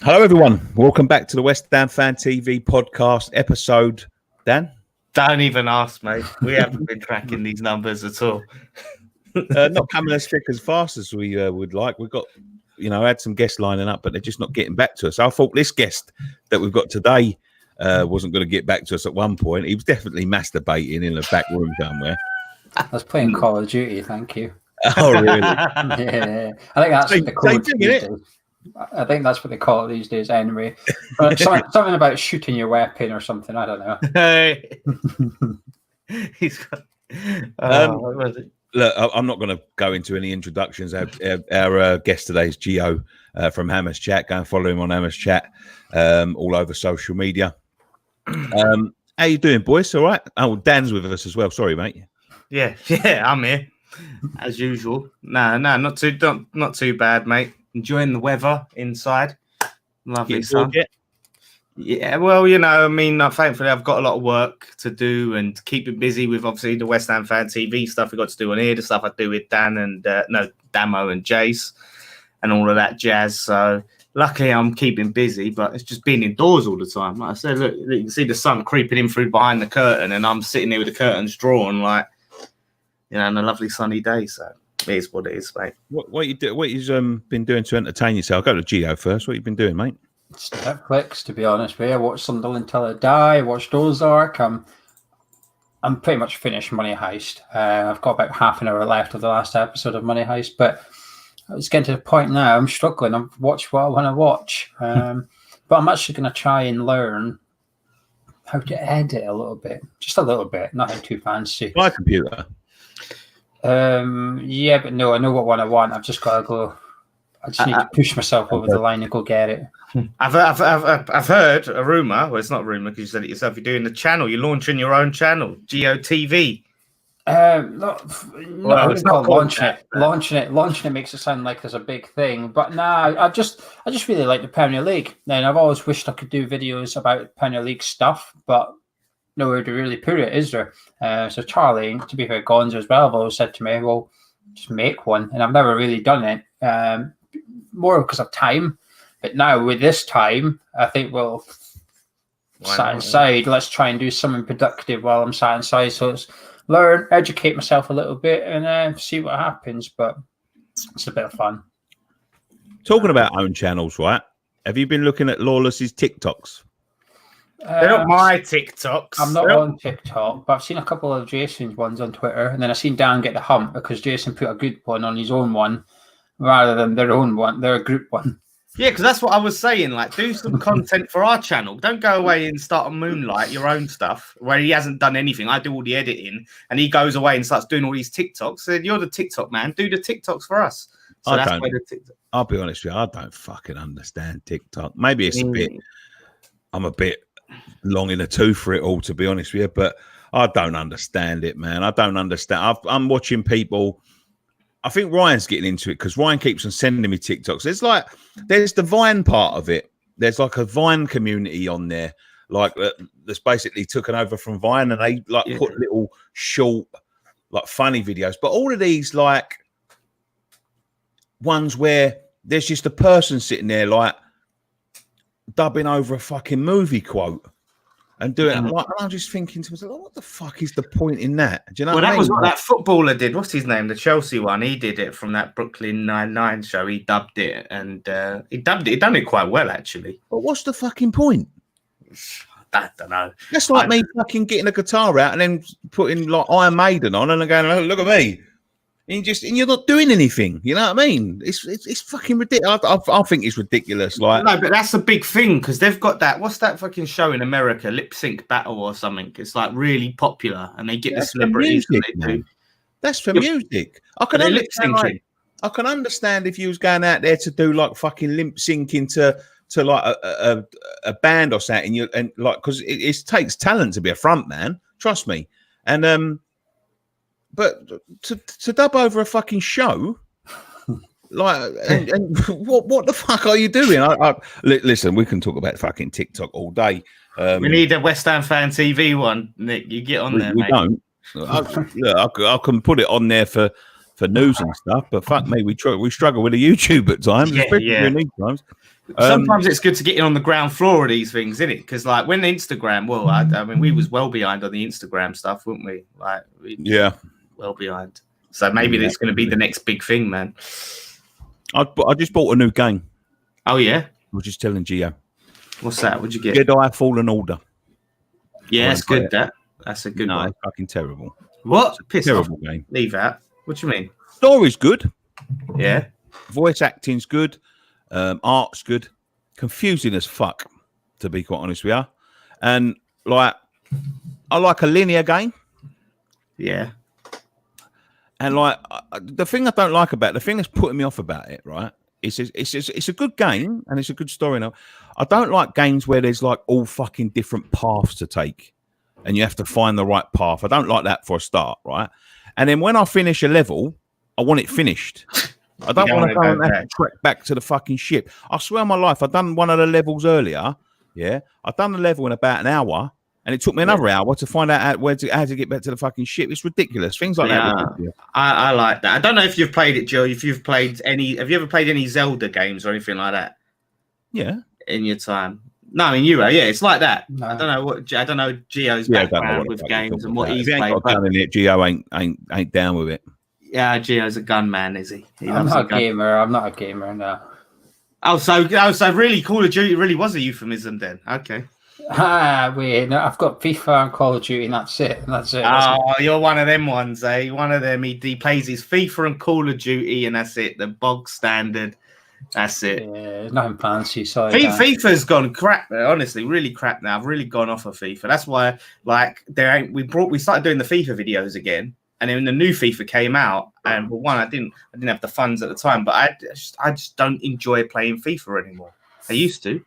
Hello, everyone. Welcome back to the West Ham Fan TV podcast episode. Dan? Don't even ask, mate. We haven't been tracking these numbers at all. Not coming as thick as fast as we would like. We've got, had some guests lining up, but they're just not getting back to us. I thought this guest that we've got today wasn't going to get back to us at one point. He was definitely masturbating in the back room somewhere. I was playing Call of Duty, thank you. Oh, really? Yeah. I think that's what they call it these days. I think that's what they call it these days anyway. But something about shooting your weapon or something, I don't know. He's got, what was it? Look, I'm not going to go into any introductions. Our guest today is Gio from Hammers Chat. Go and follow him on Hammers Chat all over social media. How you doing, boys? All right? Oh, Dan's with us as well. Sorry, mate. Yeah, I'm here as usual. No, not too bad, mate. Enjoying the weather inside. Lovely sun. Yeah, well, thankfully I've got a lot of work to do and keep it busy with obviously the West Ham Fan TV stuff we got to do on here, the stuff I do with Dan and Damo and Jace and all of that jazz. So luckily I'm keeping busy, but it's just being indoors all the time. Like I said, look, you can see the sun creeping in through behind the curtain and I'm sitting there with the curtains drawn on a lovely sunny day. So it is what it is, mate. What you do? What you've been doing to entertain yourself? I'll go to Gio first. What you been doing, mate? It's Netflix, to be honest with you. I watched Sunderland Till I Die. I watched Ozark. I'm pretty much finished Money Heist. I've got about half an hour left of the last episode of Money Heist, but I was getting to the point now. I'm struggling. I've watched what I want to watch, but I'm actually going to try and learn how to edit a little bit, just a little bit, nothing too fancy. My computer. Yeah, but no, I know what one I want. I've just got to go. I just need to push myself over the line and go get it. I've heard a rumor. Well, it's not a rumor because you said it yourself. You're doing the channel. You're launching your own channel, GOTV. It's not launching it. Launching it makes it sound like there's a big thing. But nah, I just really like the Premier League. And I've always wished I could do videos about Premier League stuff, but nowhere to really put it, is there? So Charlie, to be fair, Gonzo as well, have always said to me, well, just make one. And I've never really done it, more because of time. But now with this time, I think we'll sat inside. Let's try and do something productive while I'm sat inside. So it's learn, educate myself a little bit and see what happens. But it's a bit of fun. Talking about own channels, right? Have you been looking at Lawless's TikToks? They're not my TikToks. I'm not on TikTok, but I've seen a couple of Jason's ones on Twitter, and then I've seen Dan get the hump because Jason put a good one on his own one rather than their own one, their group one. Yeah, because that's what I was saying. Like, do some content for our channel. Don't go away and start on Moonlight, your own stuff, where he hasn't done anything. I do all the editing, and he goes away and starts doing all these TikToks. So you're the TikTok man. Do the TikToks for us. So that's where the TikTok. I'll be honest with you. I don't fucking understand TikTok. Maybe it's I'm a bit long in the tooth for it all, to be honest with you, but I don't understand it, man. I don't understand. I'm watching people. I think Ryan's getting into it because Ryan keeps on sending me TikToks. There's the Vine part of it. There's like a Vine community on there, that's basically taken over from Vine, and they put little short, funny videos. But all of these ones where there's just a person sitting there dubbing over a fucking movie quote and doing it. And I'm just thinking to myself, what the fuck is the point in that? Do you know? Well, what I that mean? was what that footballer did. What's his name? The Chelsea one. He did it from that Brooklyn Nine-Nine show. He dubbed it, and he done it quite well, actually. But what's the fucking point? I don't know. That's like me fucking getting a guitar out and then putting Iron Maiden on and then going, oh, look at me. And you're not doing anything. You know what I mean? It's fucking ridiculous. I think it's ridiculous. No, but that's a big thing because they've got that. What's that fucking show in America? Lip Sync Battle or something. It's really popular, and they get the celebrities. That's for music. I can lip syncing. I can understand if you was going out there to do fucking lip syncing to a band or something, because it takes talent to be a front man. Trust me, and But to dub over a fucking show, and what the fuck are you doing? Listen, we can talk about fucking TikTok all day. We need a West Ham Fan TV one, Nick. You get on there, mate. We don't. I can put it on there for for news and stuff. But fuck me, we struggle with the YouTube at times, especially during these times. Sometimes it's good to get in on the ground floor of these things, isn't it? Because like when Instagram, well, I mean, we was well behind on the Instagram stuff, weren't we? Like, well behind. So maybe it's going to be the next big thing, man. I just bought a new game. Oh yeah, I was just telling Gio. What's that? What'd you get? Jedi Fallen Order. Yeah, that's good. That's a good one. It's fucking terrible. What? Piss terrible off. Game. Leave that. What do you mean? Story's good. Yeah. Voice acting's good. Art's good. Confusing as fuck, to be quite honest with you. And like, I like a linear game. Yeah. And like, the thing I don't like about it, the thing that's putting me off about it, right? It's a good game and it's a good story. Now, I don't like games where there's like all fucking different paths to take, and you have to find the right path. I don't like that for a start, right? And then when I finish a level, I want it finished. I don't want to go and have to trek back to the fucking ship. I swear on my life, I've done one of the levels earlier. Yeah, I've done the level in about an hour, and it took me another hour to find out how to get back to the fucking ship. It's ridiculous. Things like that. I like that. I don't know if you've played it, Joe. If you've played any, have you ever played any Zelda games or anything like that? Yeah. In your time. No, I mean you are. Yeah, it's like that. No. I don't know Gio's background with games and what he's played. Got a gun in it, Gio ain't down with it. Yeah, Gio's a gunman, is he? I'm not a gamer. I'm not a gamer, no. Oh, so really, Call of Duty really was a euphemism then? Okay. Wait, no, I've got FIFA and Call of Duty, and that's it. Oh, you're one of them ones, eh? One of them. He plays his FIFA and Call of Duty, and that's it. The bog standard. That's it. Yeah, nothing fancy. Sorry. FIFA's gone crap. Honestly, really crap now. I've really gone off of FIFA. That's why, like, we started doing the FIFA videos again. And then the new FIFA came out, and well, one, I didn't have the funds at the time, but I just don't enjoy playing FIFA anymore. I used to.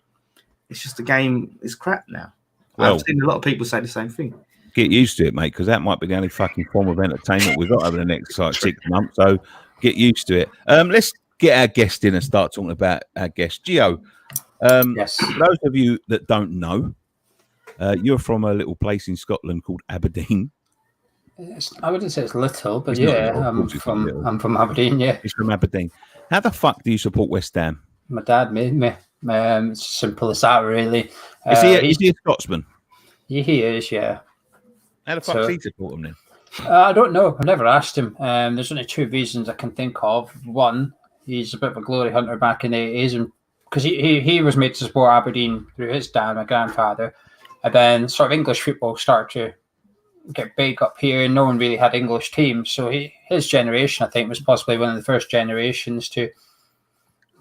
It's just the game is crap now. Well, I've seen a lot of people say the same thing. Get used to it, mate, because that might be the only fucking form of entertainment we've got over the next 6 months. So get used to it. Let's get our guest in and start talking about our guest, Gio. Yes. For those of you that don't know, you're from a little place in Scotland called Aberdeen. I wouldn't say it's little, but I'm from Aberdeen. Yeah, he's from Aberdeen. How the fuck do you support West Ham? My dad made me. It's simple as that, really. Is he a Scotsman? Yeah, he is. Yeah. How the fuck does he support him then? I don't know. I've never asked him. There's only two reasons I can think of. One, he's a bit of a glory hunter back in the 80s, and because he was made to support Aberdeen through his dad, my grandfather, and then sort of English football started to get big up here, and no one really had English teams. So his generation, I think, was possibly one of the first generations to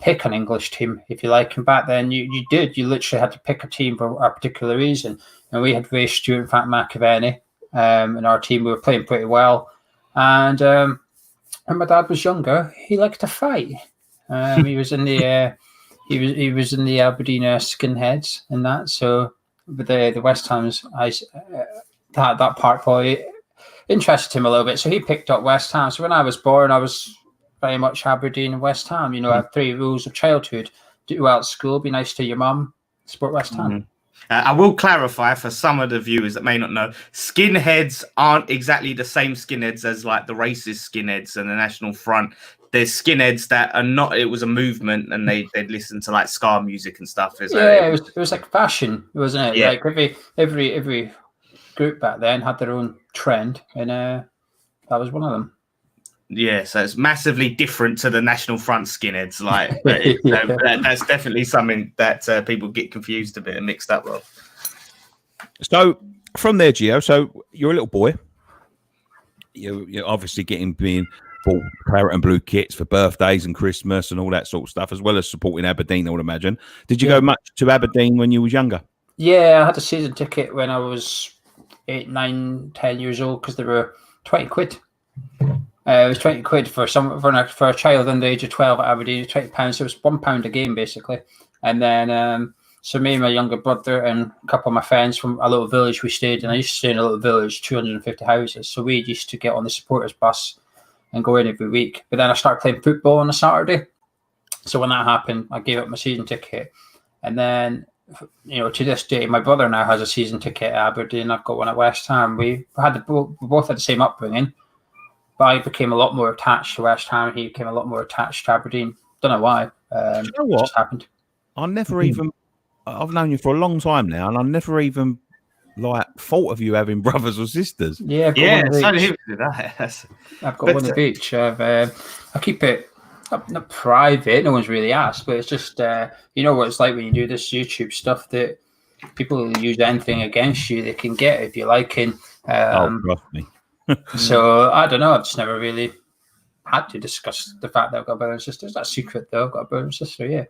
pick an English team, if you like. And back then, you literally had to pick a team for a particular reason. And we had Ray Stewart and Frank McAvenny in our team. We were playing pretty well. And when my dad was younger, he liked to fight. He was in the he was in the Aberdeen skinheads and that. So with the West Ham's, that part probably interested him a little bit. So he picked up West Ham. So when I was born, I was very much Aberdeen and West Ham. You know, I have 3 rules of childhood: do well at school, be nice to your mum, support West Ham. I will clarify for some of the viewers that may not know, skinheads aren't exactly the same skinheads as like the racist skinheads and the National Front. There's skinheads that are not. It was a movement, and they'd listen to like ska music and stuff. It was like fashion, wasn't it? Yeah. Like every group back then had their own trend, and that was one of them. Yeah, so it's massively different to the National Front skinheads. Like that's definitely something that people get confused a bit and mixed up with. So from there, Gio, so you're a little boy. You're obviously being bought claret and blue kits for birthdays and Christmas and all that sort of stuff, as well as supporting Aberdeen, I would imagine. Did you go much to Aberdeen when you was younger? Yeah, I had a season ticket when I was 8, 9, 10 years old because they were 20 quid. It was 20 quid for a child under the age of 12 at Aberdeen. It was £20, so it was £1 a game basically. And then so me and my younger brother and a couple of my friends from a little village we stayed in. I used to stay in a little village, 250 houses. So we used to get on the supporters bus and go in every week. But then I started playing football on a Saturday. So when that happened, I gave up my season ticket. And then, you know, to this day, my brother now has a season ticket at Aberdeen. I've got one at West Ham. We both had the same upbringing. But I became a lot more attached to West Ham. He became a lot more attached to Aberdeen. Don't know why. Do you know what? It just happened. I never even. I've known you for a long time now, and I never even thought of you having brothers or sisters. Yeah, I've got one of each. I keep it not private. No one's really asked, but it's just you know what it's like when you do this YouTube stuff that people will use anything against you they can get if you're liking. Trust me. So I don't know. I've just never really had to discuss the fact that I've got a brother and sister. It's not a secret though. I've got a brother and sister. Yeah.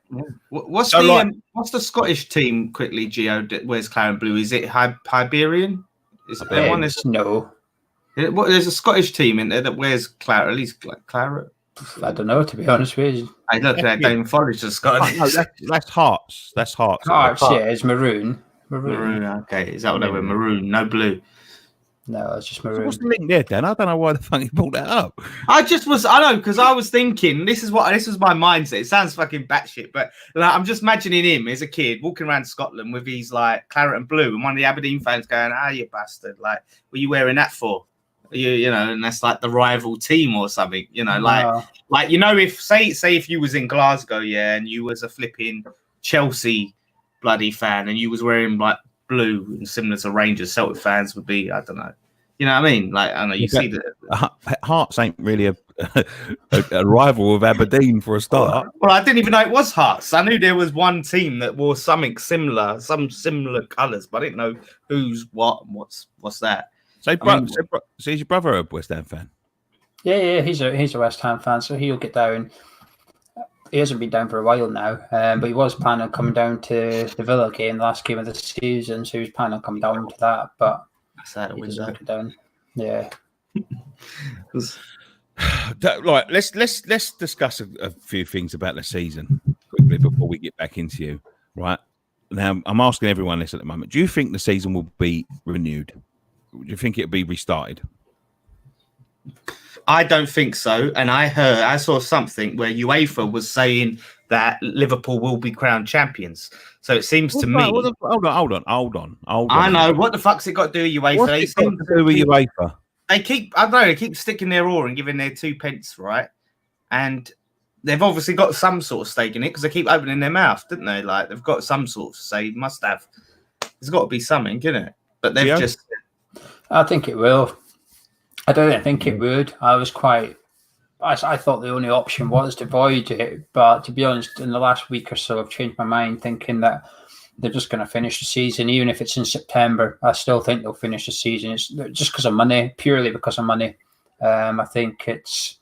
What's the Scottish team? Quickly, Gio. Where's Claret and Blue? Is it Hibernian? Is it there one? No. There's a Scottish team in there that wears Claret. At least Claret. I don't know, to be honest with you. I look at Damon Forrest has got. No, that's Hearts. That's Hearts. Hearts, yeah, it's maroon. Maroon. Okay, is that what they were? Maroon, no blue. No, it's just maroon. So what's the link there, Dan? I don't know why the fuck you brought that up. I know because I was thinking this was my mindset. It sounds fucking batshit, but I'm just imagining him as a kid walking around Scotland with his Claret and Blue, and one of the Aberdeen fans going, you bastard! Like, what are you wearing that for? You know, and that's like the rival team or something. You know, like you know, if say if you was in Glasgow, and you was a flipping Chelsea bloody fan, and you was wearing like blue and similar to Rangers, Celtic fans would be, I don't know. You know what I mean? Like, I don't know, you see that Hearts ain't really a rival of Aberdeen for a start. Well, I didn't even know it was Hearts. I knew there was one team that wore something similar, some similar colours, but I didn't know who's what and what's that. So is your brother a West Ham fan? Yeah, he's a West Ham fan, so he'll get down. He hasn't been down for a while now, but he was planning on coming down to the Villa game, the last game of the season, so he was planning on coming down to that, but he decided to down. Yeah. Right, let's discuss a few things about the season quickly before we get back into you. Right now, I'm asking everyone this at the moment. Do you think the season will be renewed? Do you think it'll be restarted? I don't think so. And I saw something where UEFA was saying that Liverpool will be crowned champions. So it seems to me. Hold on. I know. What the fuck's it got to do with UEFA? What's it got to do with UEFA? They keep sticking their oar and giving their 2 pence, right? And they've obviously got some sort of stake in it because they keep opening their mouth, didn't they? Like, they've got some sort of say, must have. There's got to be something, isn't it? But they've just. I think it will. I don't think it would. I thought the only option was to avoid it, but to be honest, in the last week or so, I've changed my mind, thinking that they're just going to finish the season, even if it's in September. I still think they'll finish the season. It's just because of money, purely because of money. I think it's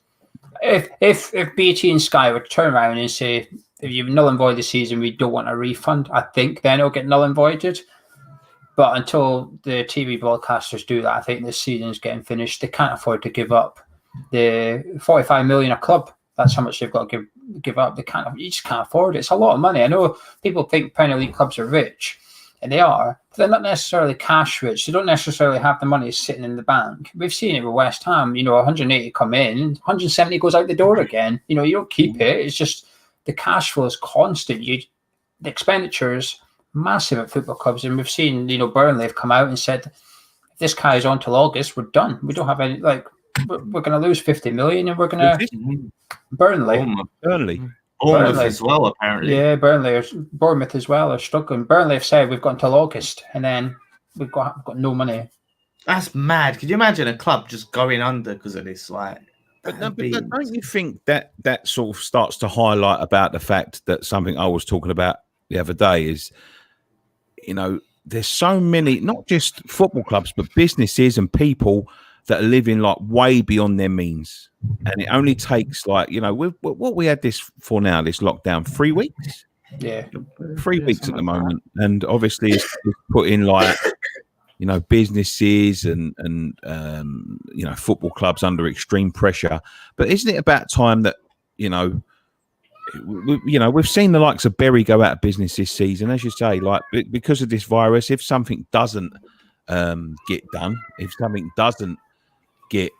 if BT and Sky would turn around and say, if you've null and void the season, we don't want a refund, I think then it'll get null and voided. But until the TV broadcasters do that, I think this season's getting finished. They can't afford to give up the 45 million a club. That's how much they've got to give up. You just can't afford it. It's a lot of money. I know people think Premier League clubs are rich, and they are, but they're not necessarily cash rich. They don't necessarily have the money sitting in the bank. We've seen it with West Ham. 180 come in, 170 goes out the door again. You don't keep it. It's just the cash flow is constant. The expenditures massive at football clubs, and we've seen Burnley have come out and said, if this carries on till August, we're done. We don't have any, we're going to lose 50 million, and we're going to Burnley as well, apparently. Yeah, Bournemouth as well are struggling. Burnley have said we've got until August, and then we've got no money. That's mad. Could you imagine a club just going under because of this? But don't you think that sort of starts to highlight about the fact that something I was talking about the other day is, there's so many, not just football clubs, but businesses and people that are living way beyond their means. And it only takes what we had this for now, this lockdown, 3 weeks. Yeah. 3 weeks at the moment. And obviously it's put in businesses and football clubs under extreme pressure. But isn't it about time that, we've seen the likes of Bury go out of business this season, as you say, because of this virus. If something doesn't get done, if something doesn't get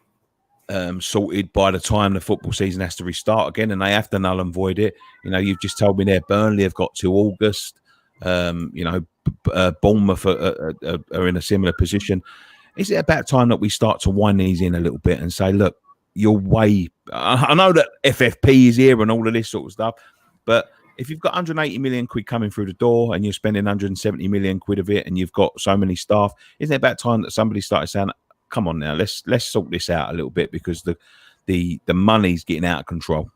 sorted by the time the football season has to restart again, and they have to null and void it. You've just told me there, Burnley have got to August. Bournemouth are in a similar position. Is it about time that we start to wind these in a little bit and say, look, you're way. I know that FFP is here and all of this sort of stuff, but if you've got 180 million quid coming through the door and you're spending 170 million quid of it, and you've got so many staff, isn't it about time that somebody started saying, "Come on now, let's sort this out a little bit," because the money's getting out of control.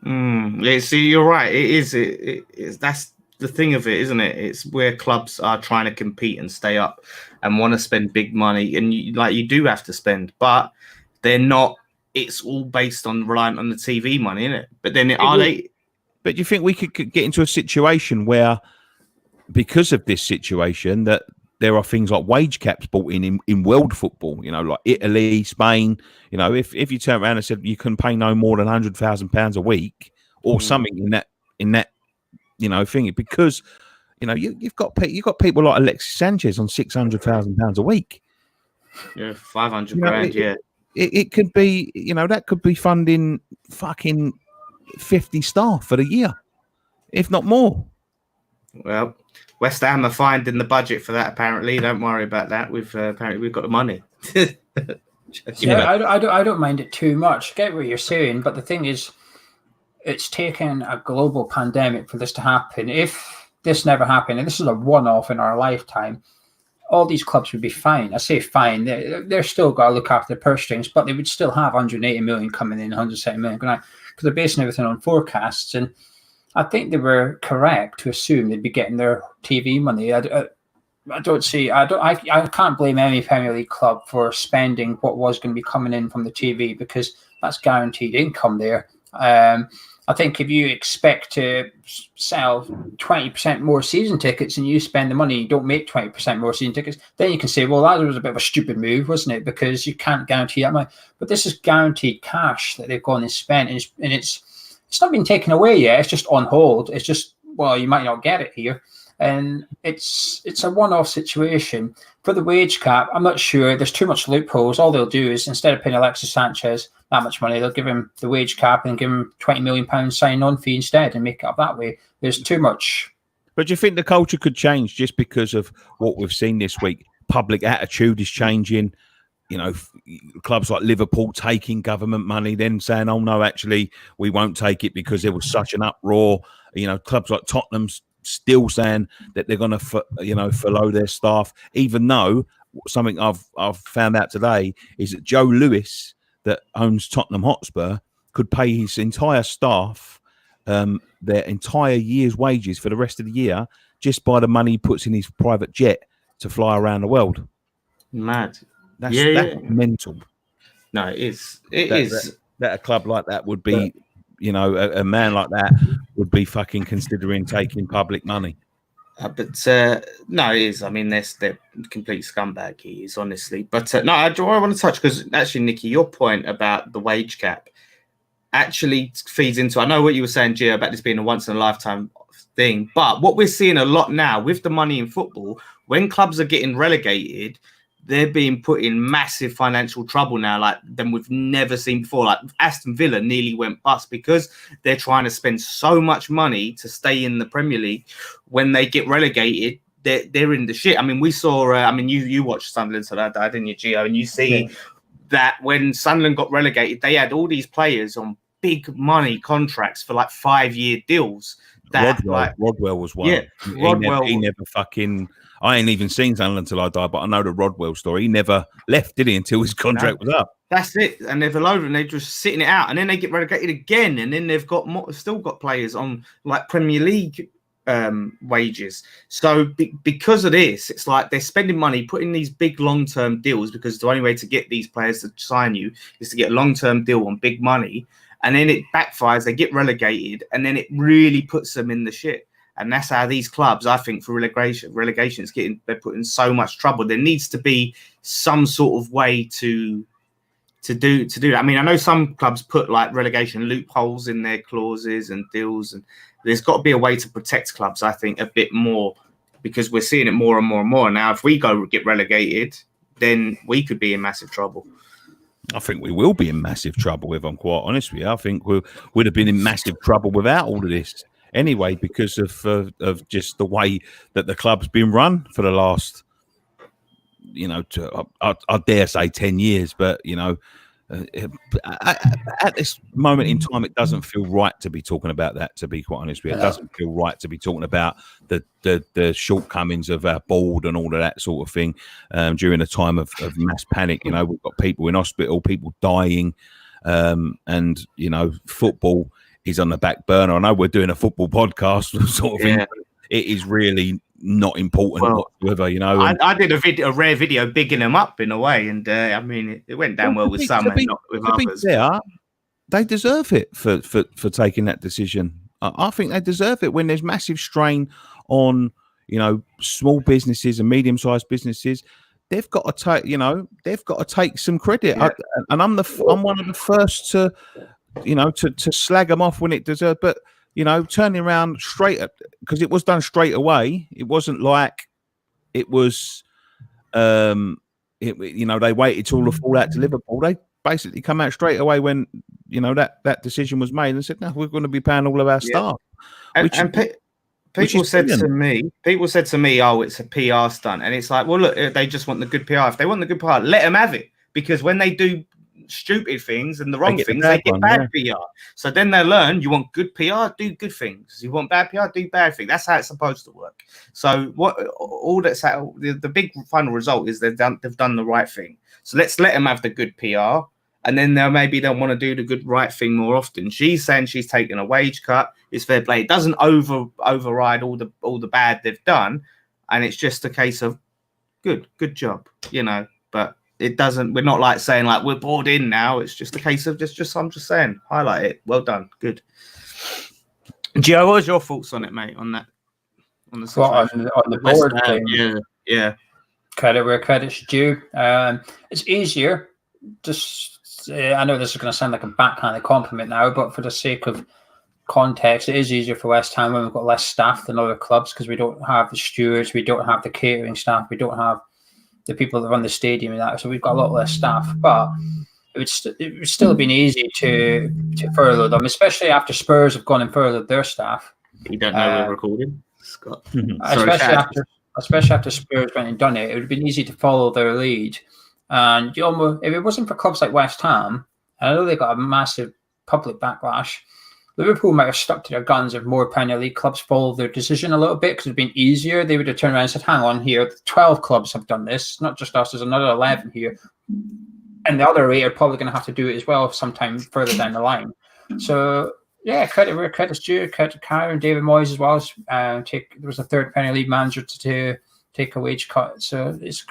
Yeah, see, you're right. It is. That's the thing of it, isn't it? It's where clubs are trying to compete and stay up and want to spend big money, and you do have to spend, but they're not. It's all based on reliant on the TV money, isn't it? But then But do you think we could get into a situation where, because of this situation, that there are things like wage caps brought in world football, like Italy, Spain, if you turn around and said you can pay no more than £100,000 a week or something in that thing, because you've got people like Alexis Sanchez on £600,000 a week. Yeah, 500 grand. Yeah, it could be, that could be funding fucking 50 staff for the year, if not more. Well, West Ham are finding the budget for that. Apparently, don't worry about that. We've got the money. I don't mind it too much. Get what you're saying, but the thing is, it's taken a global pandemic for this to happen. If this never happened, and this is a one-off in our lifetime, all these clubs would be fine. I say fine. They're still got to look after the purse strings, but they would still have 180 million coming in, 170 million going out, because they're basing everything on forecasts. And I think they were correct to assume they'd be getting their TV money. I can't blame any Premier League club for spending what was going to be coming in from the TV, because that's guaranteed income there. I think if you expect to sell 20% more season tickets and you spend the money, you don't make 20% more season tickets, then you can say, well, that was a bit of a stupid move, wasn't it? Because you can't guarantee that money. But this is guaranteed cash that they've gone and spent, and it's not been taken away yet. It's just on hold. It's just, well, you might not get it here. And it's a one-off situation. For the wage cap, I'm not sure. There's too much loopholes. All they'll do is, instead of paying Alexis Sanchez that much money, they'll give him the wage cap and give him £20 million sign-on fee instead and make it up that way. There's too much. But do you think the culture could change just because of what we've seen this week? Public attitude is changing. Clubs like Liverpool taking government money, then saying, "Oh no, actually, we won't take it because there was such an uproar." Clubs like Tottenham's still saying that they're going to, follow their staff, even though something I've found out today is that Joe Lewis, that owns Tottenham Hotspur, could pay his entire staff their entire year's wages for the rest of the year just by the money he puts in his private jet to fly around the world. Mad. That's mental. No, it is. It is. That a club like that would be, a man like that would be fucking considering taking public money. But no, it is. I mean, they're complete scumbag. He is, honestly. But no, I want to touch, because actually, Nicky, your point about the wage cap actually feeds into. I know what you were saying, Gio, about this being a once in a lifetime thing. But what we're seeing a lot now with the money in football, when clubs are getting relegated, they're being put in massive financial trouble now, like than we've never seen before. Like Aston Villa nearly went bust because they're trying to spend so much money to stay in the Premier League. When they get relegated, they're in the shit. I mean, we saw. You watched Sunderland, so that didn't you, Gio? And you see that when Sunderland got relegated, they had all these players on big money contracts for like 5-year deals. Rodwell was one. Yeah, Rodwell. He never fucking. I ain't even seen Sunderland until I died, but I know the Rodwell story. He never left, did he, until his contract was up? That's it. And they're below and they're just sitting it out. And then they get relegated again. And then they've got still got players on like Premier League wages. So because of this, it's like they're spending money, putting these big long-term deals, because the only way to get these players to sign you is to get a long-term deal on big money. And then it backfires. They get relegated. And then it really puts them in the shit. And that's how these clubs, I think, for relegation is they're put in so much trouble. There needs to be some sort of way to do that. I mean, I know some clubs put like relegation loopholes in their clauses and deals, and there's got to be a way to protect clubs, I think, a bit more, because we're seeing it more and more and more. Now, if we get relegated, then we could be in massive trouble. I think we will be in massive trouble, if I'm quite honest with you. I think we'd have been in massive trouble without all of this. Anyway, because of just the way that the club's been run for the last you know, I dare say 10 years, but you know, at this moment in time, it doesn't feel right to be talking about that. To be quite honest with you, it doesn't feel right to be talking about the shortcomings of our board and all of that sort of thing during a time of mass panic. You know, we've got people in hospital, people dying, and you know, football is on the back burner. I know we're doing a football podcast sort of thing. But it is really not important whatsoever, you know. I did a rare video bigging them up in a way, and I mean, it went down well with some and not with others. They deserve it for taking that decision. I think they deserve it when there's massive strain on, you know, small businesses and medium-sized businesses. They've got to take, you know, they've got to take some credit. Yeah. I'm one of the first to, you know, to slag them off when it deserves, but. You know, turning around straight up because it was done straight away. It wasn't like it was, you know, they waited till the fallout to Liverpool. They basically come out straight away when, you know, that decision was made and said, no, we're going to be paying all of our staff. People said to me, oh, it's a PR stunt. And it's like, well, look, they just want the good PR. If they want the good PR, let them have it. Because when they do stupid things and the wrong things, they get bad PR. So then they learn, you want good PR, do good things. You want bad PR, do bad things. That's how it's supposed to work. So the big final result is they've done the right thing. So let's let them have the good PR, and then maybe they'll want to do the good right thing more often. She's saying she's taking a wage cut. It's fair play. It doesn't override all the bad they've done, and it's just a case of good job, you know. But it doesn't. We're not like saying like we're bored in now. It's just a case of just. I'm just saying, highlight it. Well done, good. Gio, what was your thoughts on it, mate? On that, on the situation? On the board thing. Yeah. Credit where credit's due. It's easier. Just I know this is going to sound like a backhanded compliment now, but for the sake of context, it is easier for West Ham when we've got less staff than other clubs because we don't have the stewards, we don't have the catering staff, we don't have the people that run the stadium and that, so we've got a lot less staff. But it would still have been easy to furlough them, especially after Spurs have gone and furloughed their staff. You don't know we're recording, Scott. Especially after Spurs went and done it, it would have been easy to follow their lead. And you almost, if it wasn't for clubs like West Ham, I know they got a massive public backlash. Liverpool might have stuck to their guns if more Premier League clubs followed their decision a little bit because it would have been easier. They would have turned around and said, hang on here, 12 clubs have done this, not just us, there's another 11 here. And the other 8 are probably going to have to do it as well sometime further down the line. So, yeah, credit where credit's due. Credit to Kyra and David Moyes as well. There was a third Premier League manager to take a wage cut. So it's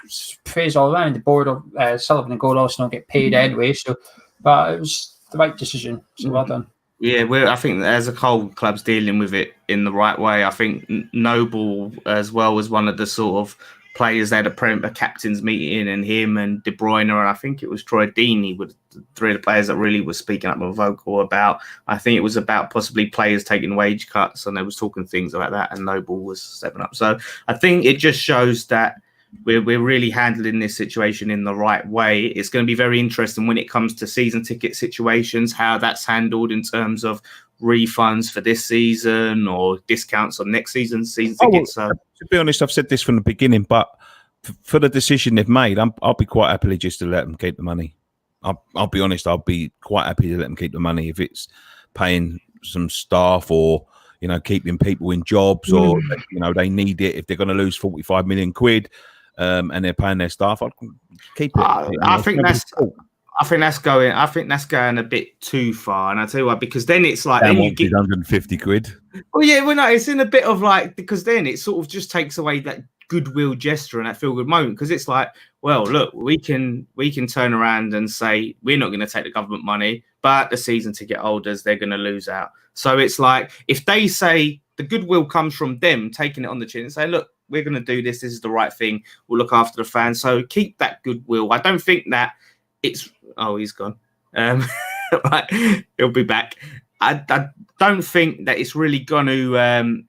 praise all around. The board of Sullivan and Goldhouse don't get paid anyway. So, but it was the right decision. So well done. Yeah, I think as a whole, club's dealing with it in the right way. I think Noble as well was one of the sort of players. They had a captain's meeting, and him and De Bruyne, and I think it was Troy Deeney were the 3 of the players that really were speaking up and vocal about. I think it was about possibly players taking wage cuts, and they was talking things about that, and Noble was stepping up. So I think it just shows that we're really handling this situation in the right way. It's going to be very interesting when it comes to season ticket situations, how that's handled in terms of refunds for this season or discounts on next season's season tickets. So, to be honest, I've said this from the beginning, but for the decision they've made, I'll be quite happily just to let them keep the money. I'll be honest, I'll be quite happy to let them keep the money if it's paying some staff or, you know, keeping people in jobs or, you know, they need it. If they're going to lose 45 million quid and they're paying their staff, I'd keep it. I think that's going a bit too far, and I tell you what, because then it's like then you get 150 quid. Oh yeah, well no, it's in a bit of like, because then it sort of just takes away that goodwill gesture and that feel good moment, because it's like, well, look, we can turn around and say we're not going to take the government money, but the season ticket holders, they're going to lose out. So it's like, if they say the goodwill comes from them taking it on the chin and say, look, we're going to do this. This is the right thing. We'll look after the fans. So keep that goodwill. I don't think that it's. Oh, he's gone. Right, he'll be back. I don't think that it's really going to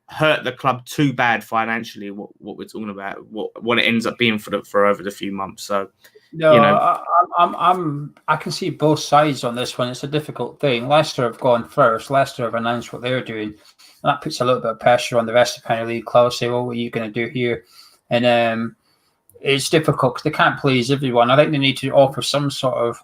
hurt the club too bad financially. What we're talking about, what it ends up being for over the few months. So, no, you know, I can see both sides on this one. It's a difficult thing. Leicester have gone first. Leicester have announced what they're doing. That puts a little bit of pressure on the rest of the Premier League clubs. Say, well, what are you going to do here? And it's difficult because they can't please everyone. I think they need to offer some sort of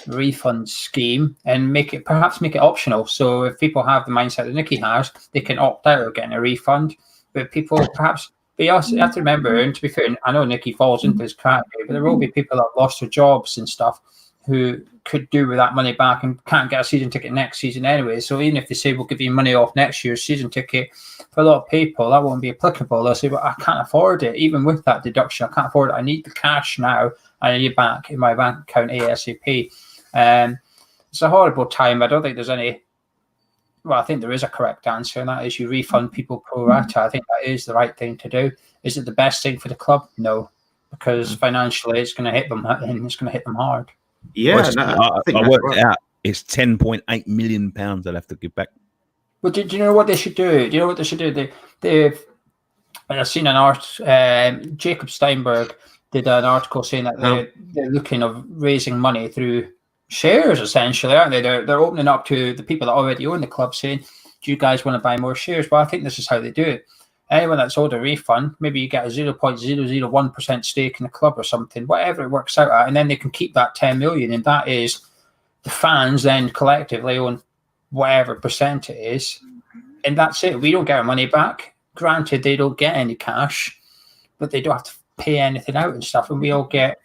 refund scheme and perhaps make it optional. So if people have the mindset that Nicky has, they can opt out of getting a refund. But people perhaps, but you also have to remember, and to be fair, I know Nicky falls into this category, but there will be people that have lost their jobs and stuff who could do with that money back and can't get a season ticket next season anyway. So even if they say we'll give you money off next year's season ticket, for a lot of people that won't be applicable. They'll say, well, I can't afford it. Even with that deduction, I can't afford it. I need the cash now. I need it back in my bank account ASAP. It's a horrible time. I don't think there's any. Well, I think there is a correct answer, and that is you refund people pro rata. I think that is the right thing to do. Is it the best thing for the club? No, because financially it's going to hit them, and it's going to hit them hard. Yeah, I worked it out. It's £10.8 million they'll have to give back. Well, do you know what they should do? Do you know what they should do? I've seen an Jacob Steinberg did an article saying that they're looking of raising money through shares, essentially, aren't they? They're opening up to the people that already own the club, saying, "Do you guys want to buy more shares?" Well, I think this is how they do it. Anyone that's owed a refund, maybe you get a 0.001% stake in the club or something, whatever it works out at, and then they can keep that 10 million, and that is the fans then collectively own whatever percent it is, and that's it. We don't get our money back. Granted, they don't get any cash, but they don't have to pay anything out and stuff, and we all get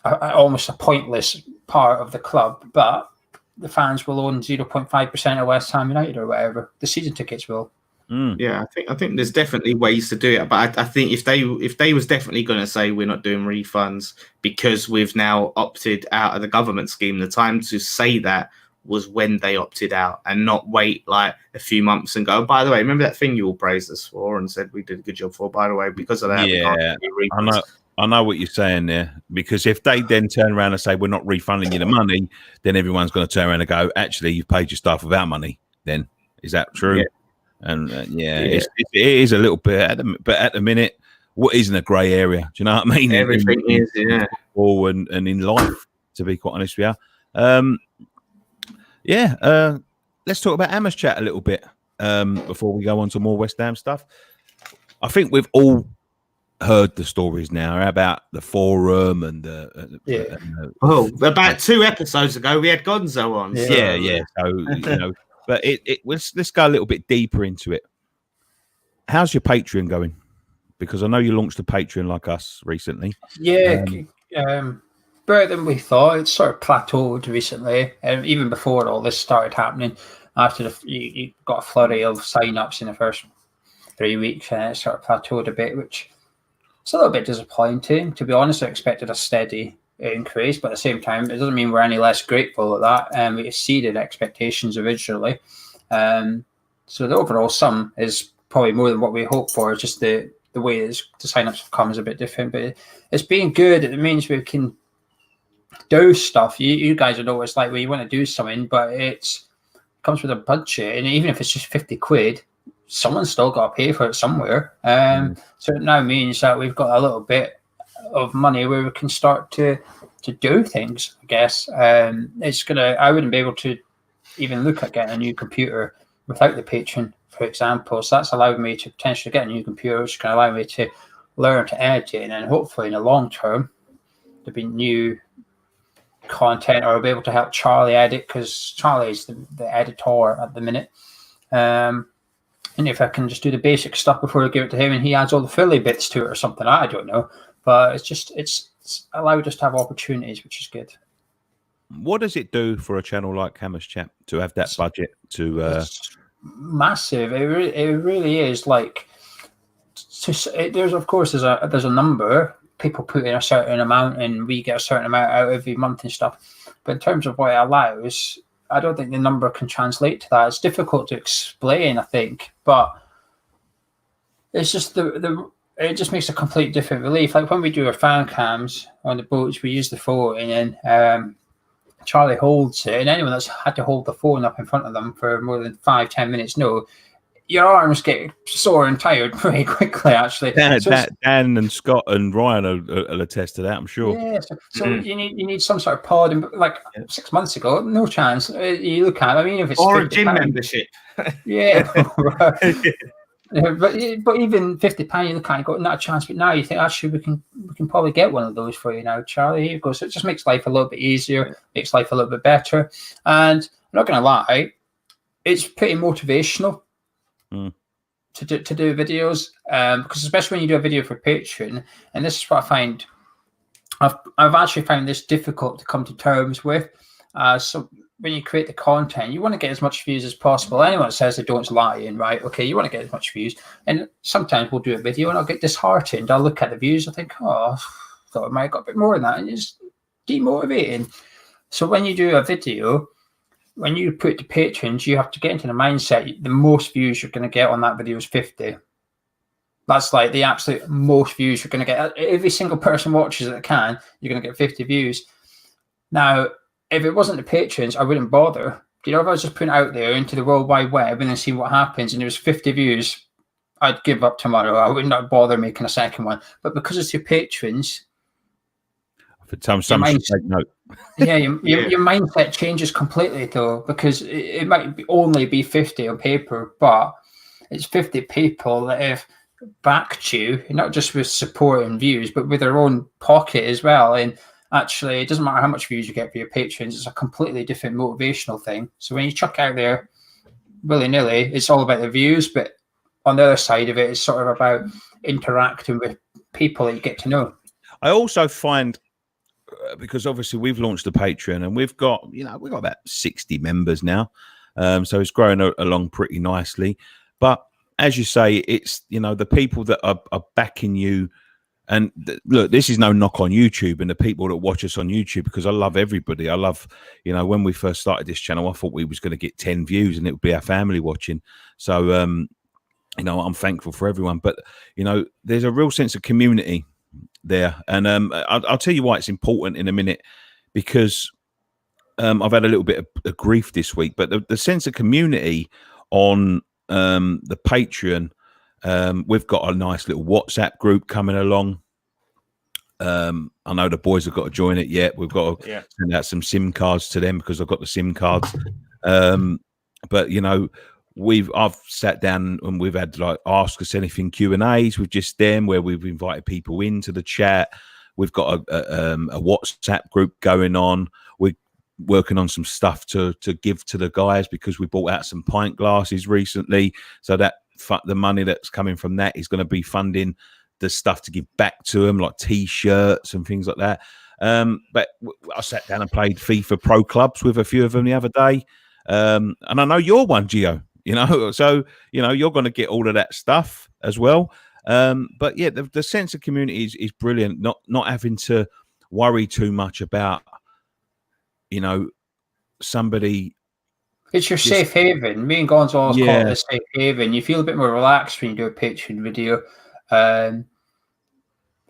almost a pointless part of the club, but the fans will own 0.5% of West Ham United or whatever. The season tickets will. Yeah, I think there's definitely ways to do it, but I think if they was definitely going to say we're not doing refunds because we've now opted out of the government scheme, the time to say that was when they opted out, and not wait like a few months and go, oh, by the way, remember that thing you all praised us for and said we did a good job for, by the way, because of that. Yeah, I know what you're saying there, because if they then turn around and say we're not refunding you the money, then everyone's going to turn around and go, actually, you've paid your staff without money. Then is that true? Yeah. And it is a little bit, but at the minute, what is in a grey area? Do you know what I mean? Everything is, yeah. Football and in life, to be quite honest with you. Let's talk about Hammers Chat a little bit before we go on to more West Ham stuff. I think we've all heard the stories now about the forum and about 2 episodes ago we had Gonzo on. Yeah. So but let's go a little bit deeper into it. How's your Patreon going? Because I know you launched a Patreon like us recently. Yeah, better than we thought. It's sort of plateaued recently, and even before all this started happening, after you got a flurry of sign-ups in the first 3 weeks, and it sort of plateaued a bit, which is a little bit disappointing. To be honest, I expected a steady increase, but at the same time, it doesn't mean we're any less grateful at that. We exceeded expectations originally. So the overall sum is probably more than what we hoped for. It's just the way the sign-ups have come is a bit different, but it's been good. It means we can do stuff. You guys know what it's like when you want to do something, but it comes with a budget, and even if it's just 50 quid, someone's still got to pay for it somewhere. So it now means that we've got a little bit of money where we can start to do things, I guess. I wouldn't be able to even look at getting a new computer without the Patreon, for example. So that's allowed me to potentially get a new computer, which can allow me to learn to edit, and then hopefully in the long term there'll be new content, or I'll be able to help Charlie edit, because Charlie's the editor at the minute. And if I can just do the basic stuff before I give it to him, and he adds all the Philly bits to it or something, I don't know. But it's allowed us to have opportunities, which is good. What does it do for a channel like Hammers Chat to have that budget to? It's massive. It really is. Like, there's a number. People put in a certain amount, and we get a certain amount out every month and stuff. But in terms of what it allows, I don't think the number can translate to that. It's difficult to explain, I think, but it's just it just makes a complete different relief. Like when we do our fan cams on the boats, we use the phone, and then Charlie holds it, and anyone that's had to hold the phone up in front of them for more than 5-10 minutes know your arms get sore and tired very quickly, actually. Dan and Scott and Ryan will attest to that, I'm sure. Yeah, so you need some sort of pod. And 6 months ago, no chance. You look at it, I mean, if it's or a gym membership. Yeah. But even £50, you kind of got not a chance. But now you think actually we can probably get one of those for you now, Charlie. Here you go. So it just makes life a little bit easier, makes life a little bit better. And I'm not going to lie, it's pretty motivational to do videos, because especially when you do a video for Patreon, and this is what I find. I've actually found this difficult to come to terms with. So when you create the content, you want to get as much views as possible. Anyone that says they don't lying, right? Okay, you want to get as much views. And sometimes we'll do a video and I'll get disheartened. I'll look at the views, I think, oh, I thought I might have got a bit more than that. And it's demotivating. So when you do a video, when you put the patrons, you have to get into the mindset, the most views you're going to get on that video is 50. That's like the absolute most views you're going to get. Every single person watches it that can, you're going to get 50 views. Now, if it wasn't the patrons, I wouldn't bother. You know, if I was just putting it out there into the World Wide Web and then see what happens and there was 50 views, I'd give up tomorrow. I would not bother making a second one. But because it's your patrons, for some take note. Yeah, your mindset changes completely though, because it might only be 50 on paper, but it's 50 people that have backed you, not just with support and views, but with their own pocket as well. And actually, it doesn't matter how much views you get for your patrons, it's a completely different motivational thing. So when you chuck out there willy-nilly, it's all about the views, but on the other side of it, it's sort of about interacting with people that you get to know. I also find, because obviously we've launched the Patreon and we've got about 60 members now. So it's growing along pretty nicely. But as you say, it's, the people that are backing you. And look, this is no knock on YouTube and the people that watch us on YouTube, because I love everybody. I love, when we first started this channel, I thought we was going to get 10 views and it would be our family watching. So, I'm thankful for everyone. But, there's a real sense of community there. And I'll tell you why it's important in a minute, because I've had a little bit of grief this week. But the sense of community on the Patreon, we've got a nice little WhatsApp group coming along. I know the boys have got to join it yet. We've got to send out some SIM cards to them because I've got the SIM cards. But I've sat down and we've had like Ask Us Anything Q&As with just them, where we've invited people into the chat. We've got a WhatsApp group going on. We're working on some stuff to give to the guys, because we bought out some pint glasses recently. So that the money that's coming from that is going to be funding the stuff to give back to them, like T-shirts and things like that. But I sat down and played FIFA Pro Clubs with a few of them the other day. And I know you're one, Gio, so, you're going to get all of that stuff as well. But yeah, the sense of community is brilliant. Not having to worry too much about, somebody. It's your safe haven. Me and Gonzalo's call it a safe haven. You feel a bit more relaxed when you do a Patreon video.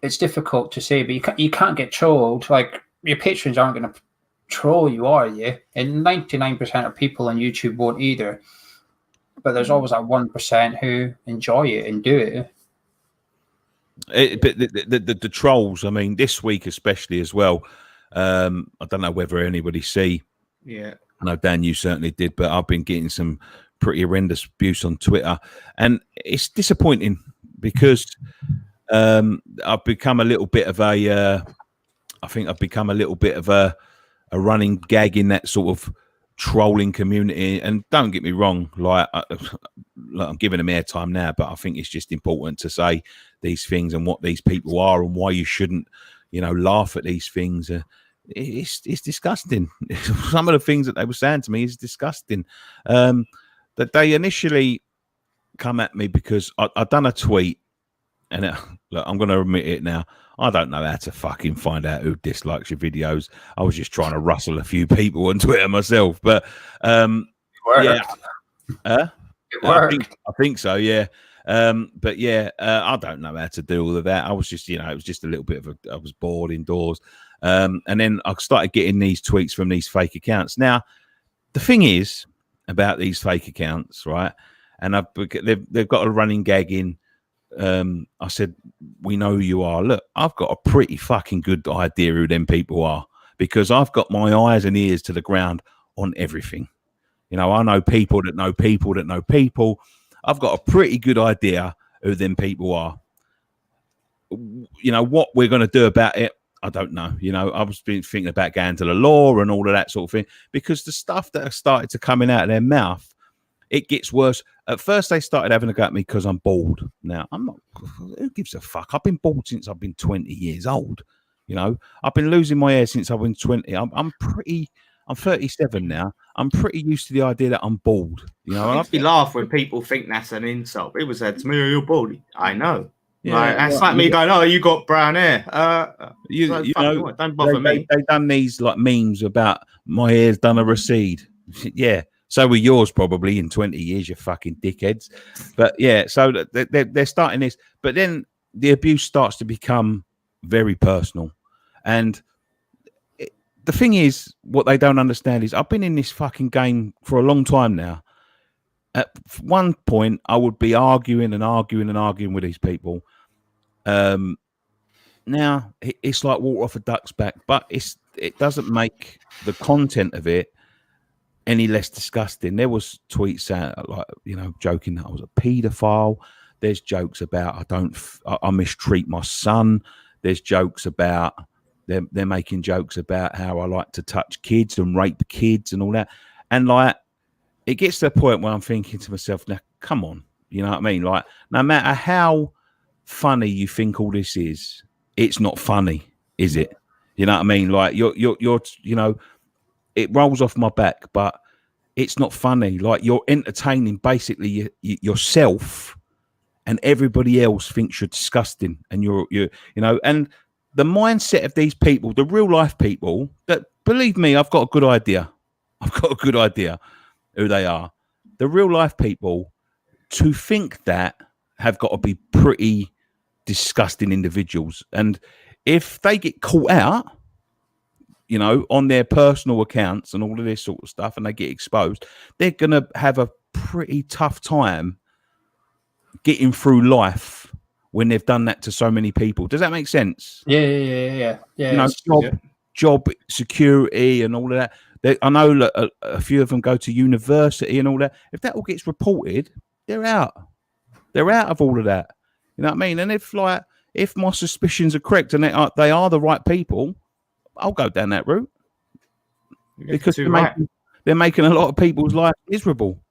It's difficult to say, but you can't get trolled. Like, your patrons aren't going to troll you, are you? And 99% of people on YouTube won't either. But there's always that 1% who enjoy it and do it. But the trolls, I mean, this week especially as well. I don't know whether anybody see. Yeah. I know, Dan, you certainly did, but I've been getting some pretty horrendous abuse on Twitter, and it's disappointing because I've become a little bit of a. I think I've become a little bit of a running gag in that sort of trolling community. And don't get me wrong, like I'm giving them airtime now, but I think it's just important to say these things and what these people are and why you shouldn't, laugh at these things. It's disgusting. Some of the things that they were saying to me is disgusting. That they initially come at me because I done a tweet, and look, I'm going to admit it now. I don't know how to fucking find out who dislikes your videos. I was just trying to rustle a few people on Twitter myself, but It worked. I think so, yeah. But yeah, I don't know how to do all of that. I was just, it was just a little bit of I was bored indoors. And then I started getting these tweets from these fake accounts. Now, the thing is about these fake accounts, right? And they've got a running gag in. I said, we know who you are. Look, I've got a pretty fucking good idea who them people are, because I've got my eyes and ears to the ground on everything. I know people that know people that know people. I've got a pretty good idea who them people are. You know, what we're going to do about it, I don't know. You know, I was been thinking about going to the law and all of that sort of thing, because the stuff that has started to coming out of their mouth, it gets worse. At first, they started having a go at me because I'm bald. Now, I'm not. Who gives a fuck? I've been bald since I've been 20 years old. You know, I've been losing my hair since I've been 20. I'm 37 now. I'm pretty used to the idea that I'm bald. You know, it makes me laugh when people think that's an insult. People said to me, "Oh, you're bald." I know. Yeah, like, that's like me going, "Oh, you got brown hair." You know, don't bother me. They done these like memes about my hair's done a recede. Yeah, so were yours probably in 20 years, you fucking dickheads. But yeah, so they're starting this, but then the abuse starts to become very personal, and the thing is, what they don't understand is I've been in this fucking game for a long time now. At one point, I would be arguing with these people. Now it's like water off a duck's back, but it doesn't make the content of it any less disgusting. There was tweets out like, you know, joking that I was a paedophile. There's jokes about I mistreat my son. There's jokes about they're making jokes about how I like to touch kids and rape kids and all that. And like, it gets to the point where I'm thinking to myself, now, come on, you know what I mean? Like, no matter how funny you think all this is, it's not funny, is it? You know what I mean? Like, you're you know, it rolls off my back, but it's not funny. Like, you're entertaining basically yourself, and everybody else thinks you're disgusting, and you're you know, and the mindset of these people, the real life people, that, believe me, I've got a good idea. I've got a good idea who they are. The real life people, to think that, have got to be pretty disgusting individuals. And if they get caught out, you know, on their personal accounts and all of this sort of stuff, and they get exposed, they're going to have a pretty tough time getting through life when they've done that to so many people. Does that make sense? Yeah. You know, job security and all of that. I know that a few of them go to university and all that. If that all gets reported, they're out. They're out of all of that. You know what I mean? And if my suspicions are correct and they are the right people, I'll go down that route, because they're making a lot of people's life miserable.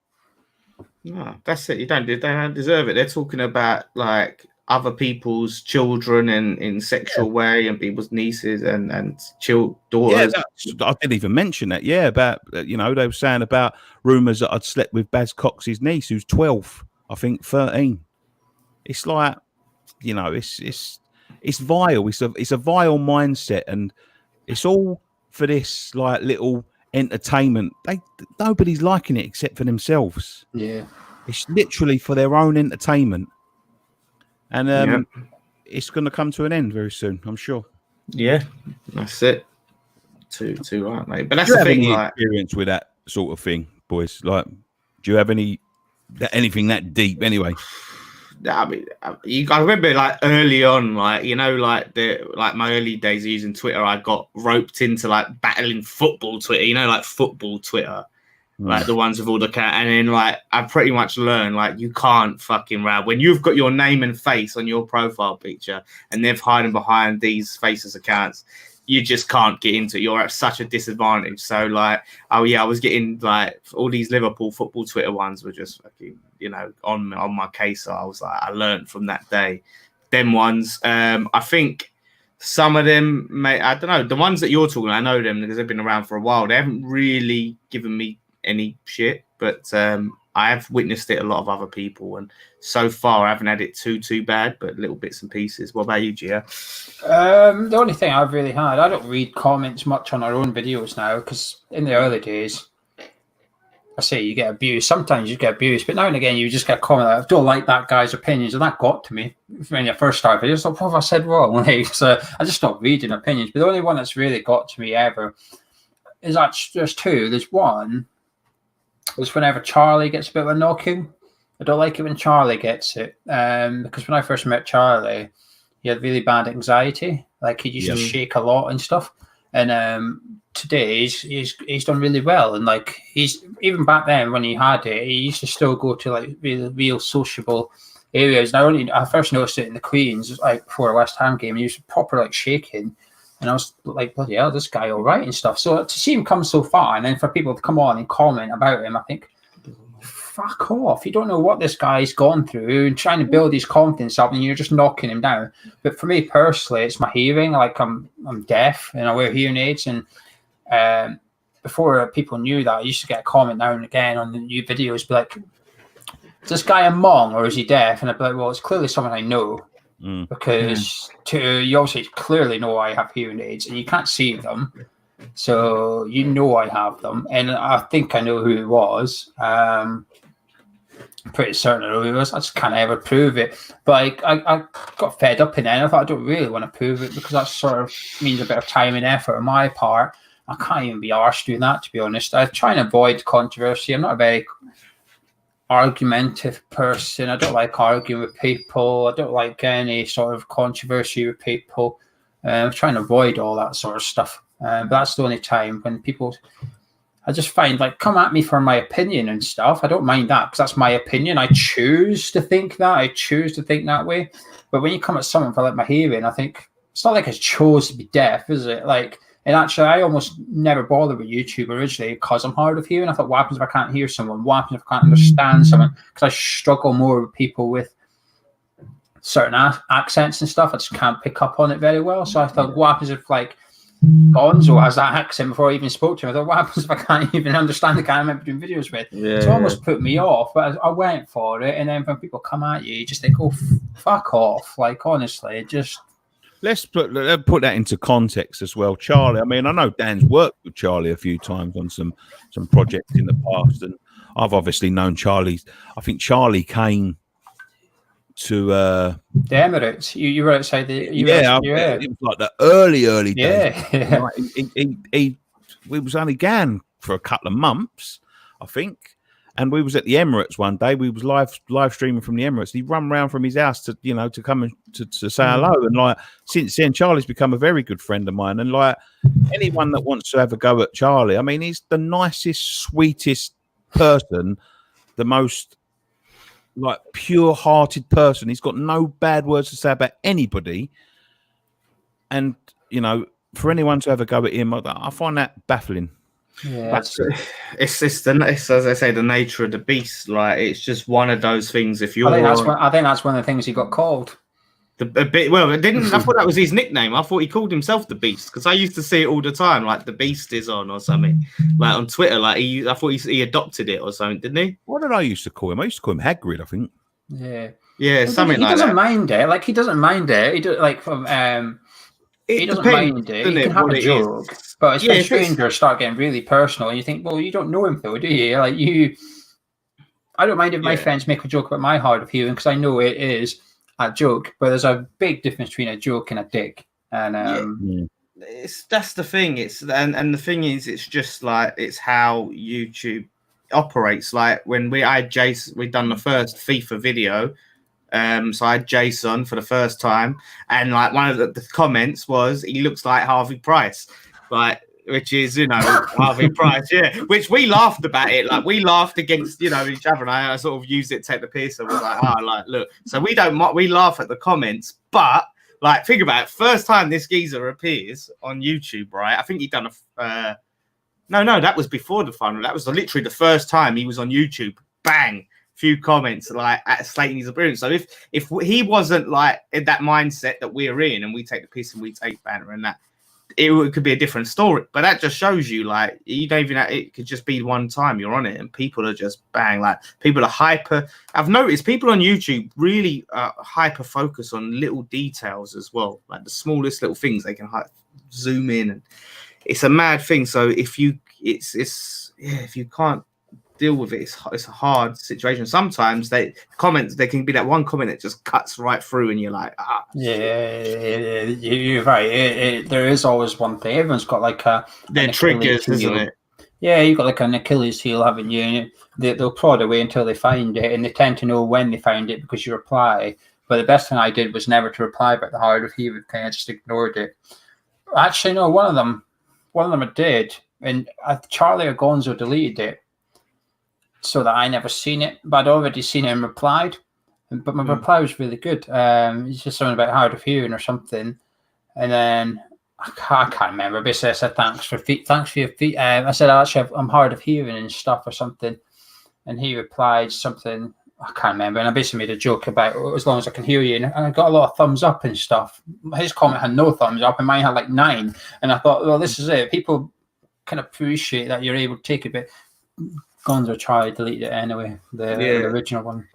No, that's it. They don't deserve it. They're talking about like other people's children in sexual way, and people's nieces and daughters. Yeah, I didn't even mention that. Yeah, about, you know, they were saying about rumours that I'd slept with Baz Cox's niece, who's 12, I think 13. It's like, you know, it's vile. It's a vile mindset, and it's all for this like little entertainment. Nobody's liking it except for themselves. Yeah, it's literally for their own entertainment. And it's going to come to an end very soon, I'm sure. Yeah, that's it. Too right, mate. But that's the thing. Like, experience with that sort of thing, boys. Like, do you have anything that deep? Anyway, I mean, I remember like early on, like, you know, like my early days using Twitter, I got roped into like battling football Twitter. You know, like football Twitter. Like the ones with all the cat, and then like I pretty much learned like you can't fucking row when you've got your name and face on your profile picture, and they're hiding behind these faceless accounts. You just can't get into it. You're at such a disadvantage. So like, oh yeah, I was getting like all these Liverpool football Twitter ones were just fucking, you know, on my case. So I was like, I learned from that day. Them ones, I think some of them, I don't know, the ones that you're talking, I know them because they've been around for a while. They haven't really given me any shit, but I have witnessed it a lot of other people, and so far I haven't had it too bad, but little bits and pieces. What about you, Gia? The only thing I've really had, I don't read comments much on our own videos now, because in the early days, I say you get abused. Sometimes you get abused, but now and again you just get a comment like, I don't like that guy's opinions, and that got to me when you first started videos. Like, what have I said wrong? Like, so I just stopped reading opinions. But the only one that's really got to me ever is actually, there's two. There's one. Was whenever Charlie gets a bit of a knocking. I don't like it when Charlie gets it, because when I first met Charlie, he had really bad anxiety. Like, he used to shake a lot and stuff. And today, he's done really well, and like he's even back then when he had it, he used to still go to like real sociable areas. And I first noticed it in the Queens, like before a West Ham game. He was proper like shaking, and I was like, bloody hell, this guy all right and stuff. So to see him come so far, and then for people to come on and comment about him, I think, fuck off. You don't know what this guy's gone through and trying to build his confidence up, and you're just knocking him down. But for me personally, it's my hearing. Like I'm deaf and I wear hearing aids, and before people knew that, I used to get a comment now and again on the new videos, be like, is this guy a Hmong or is he deaf? And I'd be like, well, it's clearly someone I know, because you obviously clearly know I have hearing aids and you can't see them. So you know I have them, and I think I know who it was. I'm pretty certain I know who it was. I just can't ever prove it. But I got fed up in it, and I thought I don't really want to prove it, because that sort of means a bit of time and effort on my part. I can't even be arsed doing that, to be honest. I try and avoid controversy. I'm not a very argumentative person. I don't like arguing with people. I don't like any sort of controversy with people. I'm trying to avoid all that sort of stuff. But that's the only time when people, I just find, like, come at me for my opinion and stuff. I don't mind that, because that's my opinion. I choose to think that. I choose to think that way. But when you come at someone for like my hearing, I think it's not like I chose to be deaf, is it? Like, and actually, I almost never bothered with YouTube originally because I'm hard of hearing. I thought, what happens if I can't hear someone? What happens if I can't understand someone? Because I struggle more with people with certain accents and stuff. I just can't pick up on it very well. So I thought, what happens if, like, Gonzo has that accent before I even spoke to him? I thought, what happens if I can't even understand the guy I'm doing videos with? Yeah, so it almost put me off, but I went for it. And then when people come at you, you just think, oh, fuck off. Like, honestly, it just... Let's put that into context as well, Charlie. I mean, I know Dan's worked with Charlie a few times on some projects in the past, and I've obviously known Charlie. I think Charlie came to the Emirates. You were outside the it was like the early days. Yeah. Like, we was only gone for a couple of months, I think. And we was at the Emirates one day. We was live streaming from the Emirates. He run round from his house to come and to say hello. And like since then, Charlie's become a very good friend of mine. And like anyone that wants to have a go at Charlie, I mean, he's the nicest, sweetest person, the most like pure-hearted person. He's got no bad words to say about anybody. And for anyone to have a go at him, I find that baffling. Yeah, it's as I say, the nature of the beast. Like, it's just one of those things. If you're, I think that's one of the things he got called. I thought that was his nickname. I thought he called himself the Beast, because I used to see it all the time, like the Beast is on or something, like on Twitter. Like I thought he adopted it or something, didn't he? What did I used to call him? I used to call him Hagrid, I think. Yeah, something like that. He doesn't mind it. Like, he doesn't mind it. He does, like, from he doesn't mind it. He can have a joke, but it's when strangers start getting really personal, and you think, well, you don't know him though, do you? Like, I don't mind if my friends make a joke about my hard of hearing, because I know it is a joke, but there's a big difference between a joke and a dick. And that's the thing. And the thing is, it's just like, it's how YouTube operates. Like when we'd done the first FIFA video. So I had Jason for the first time, and like one of the comments was, he looks like Harvey Price, like, which is Harvey Price, which we laughed about it, like we laughed against each other, and I sort of used it to take the piss, and was like, look, so we laugh at the comments, but like, think about it, first time this geezer appears on YouTube, right? I think he'd done no, that was before the final. That was literally the first time he was on YouTube. Bang. Few comments like at slating his appearance. So if he wasn't like in that mindset that we're in, and we take the piss and we take banter and that, it could be a different story. But that just shows you, like, you don't even it could just be one time you're on it and people are just bang, like, people are hyper. I've noticed people on YouTube really hyper focus on little details as well, like the smallest little things. They can zoom in, and it's a mad thing. So if you can't deal with it, it's a hard situation. Sometimes there can be that one comment that just cuts right through, and you're like, you're right. There is always one thing. Everyone's got like their triggers, isn't it? Yeah, you've got like an Achilles heel, haven't you? And they'll prod away until they find it, and they tend to know when they find it because you reply. But the best thing I did was never to reply about the hard of hearing thing. I just ignored it. Actually, no, one of them one of them I did, and Charlie or Gonzo deleted it so that I never seen it, but I'd already seen it and replied. But my reply was really good. It's just something about hard of hearing or something. And then I can't remember. Basically, I said thanks for your feet. I said actually I'm hard of hearing and stuff or something, and he replied something I can't remember. And I basically made a joke about as long as I can hear you, and I got a lot of thumbs up and stuff. His comment had no thumbs up, and mine had like 9. And I thought, well, this is it. People can appreciate that you're able to take it, but Gonzo Charlie deleted it anyway. The original one.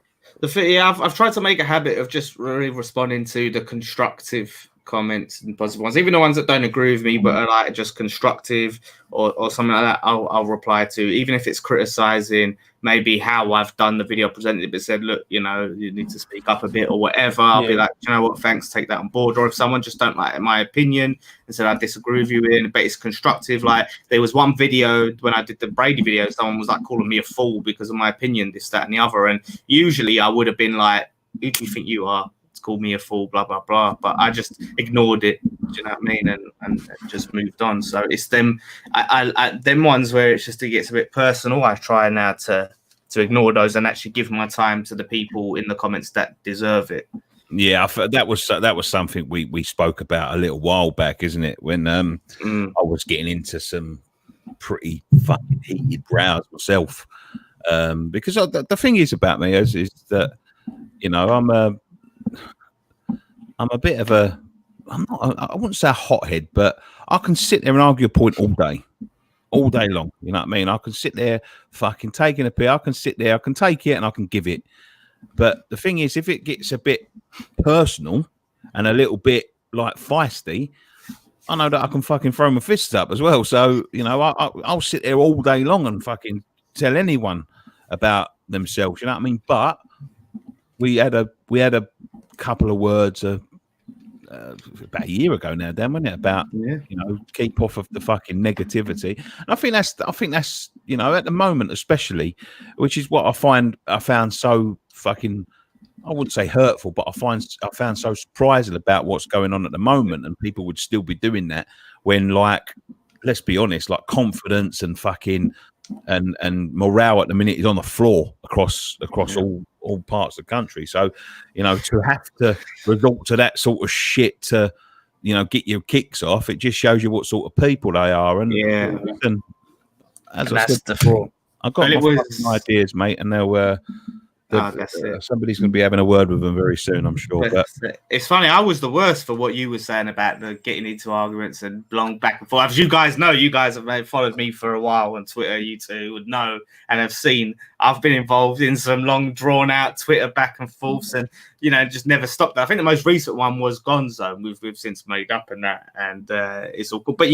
I've tried to make a habit of just really responding to the constructive comments and positive ones, even the ones that don't agree with me but are like just constructive or something like that. I'll reply to, even if it's criticizing maybe how I've done the video, presented it, but said, look, you need to speak up a bit or whatever. I'll be like, you know what, thanks, take that on board. Or if someone just don't like my opinion and said I disagree with you but it's constructive. Like there was one video when I did the Brady video, someone was like calling me a fool because of my opinion, this, that, and the other. And usually I would have been like, who do you think you are? Called me a fool, blah blah blah, but I just ignored it. Do you know what I mean? And just moved on. So it's them ones where it gets a bit personal. I try now to ignore those and actually give my time to the people in the comments that deserve it. Yeah, that was something we spoke about a little while back, isn't it? When I was getting into some pretty fucking heated rows myself, because the thing is about me is that I'm a bit of I wouldn't say a hothead, but I can sit there and argue a point all day long. You know what I mean? I can sit there fucking taking a pill. I can sit there, I can take it and I can give it. But the thing is, if it gets a bit personal and a little bit like feisty, I know that I can fucking throw my fists up as well. So, I'll sit there all day long and fucking tell anyone about themselves. You know what I mean? But we had a couple of words about a year ago now, Dan, wasn't it? About keep off of the fucking negativity. And I think that's at the moment especially, which is what I found so fucking, I wouldn't say hurtful, but I found so surprising about what's going on at the moment, and people would still be doing that when, like, let's be honest, like confidence and fucking and morale at the minute is on the floor across all parts of the country. So, to have to resort to that sort of shit to, get your kicks off, it just shows you what sort of people they are. And as I said before, I've got my ideas, mate, and they'll somebody's going to be having a word with them very soon, I'm sure. But it's funny, I was the worst for what you were saying about the getting into arguments and long back and forth. As you guys know, you guys have followed me for a while on Twitter. You two would know and have seen I've been involved in some long drawn out Twitter back and forths, and just never stopped. I think the most recent one was Gonzo. We've since made up and that, and it's all cool. But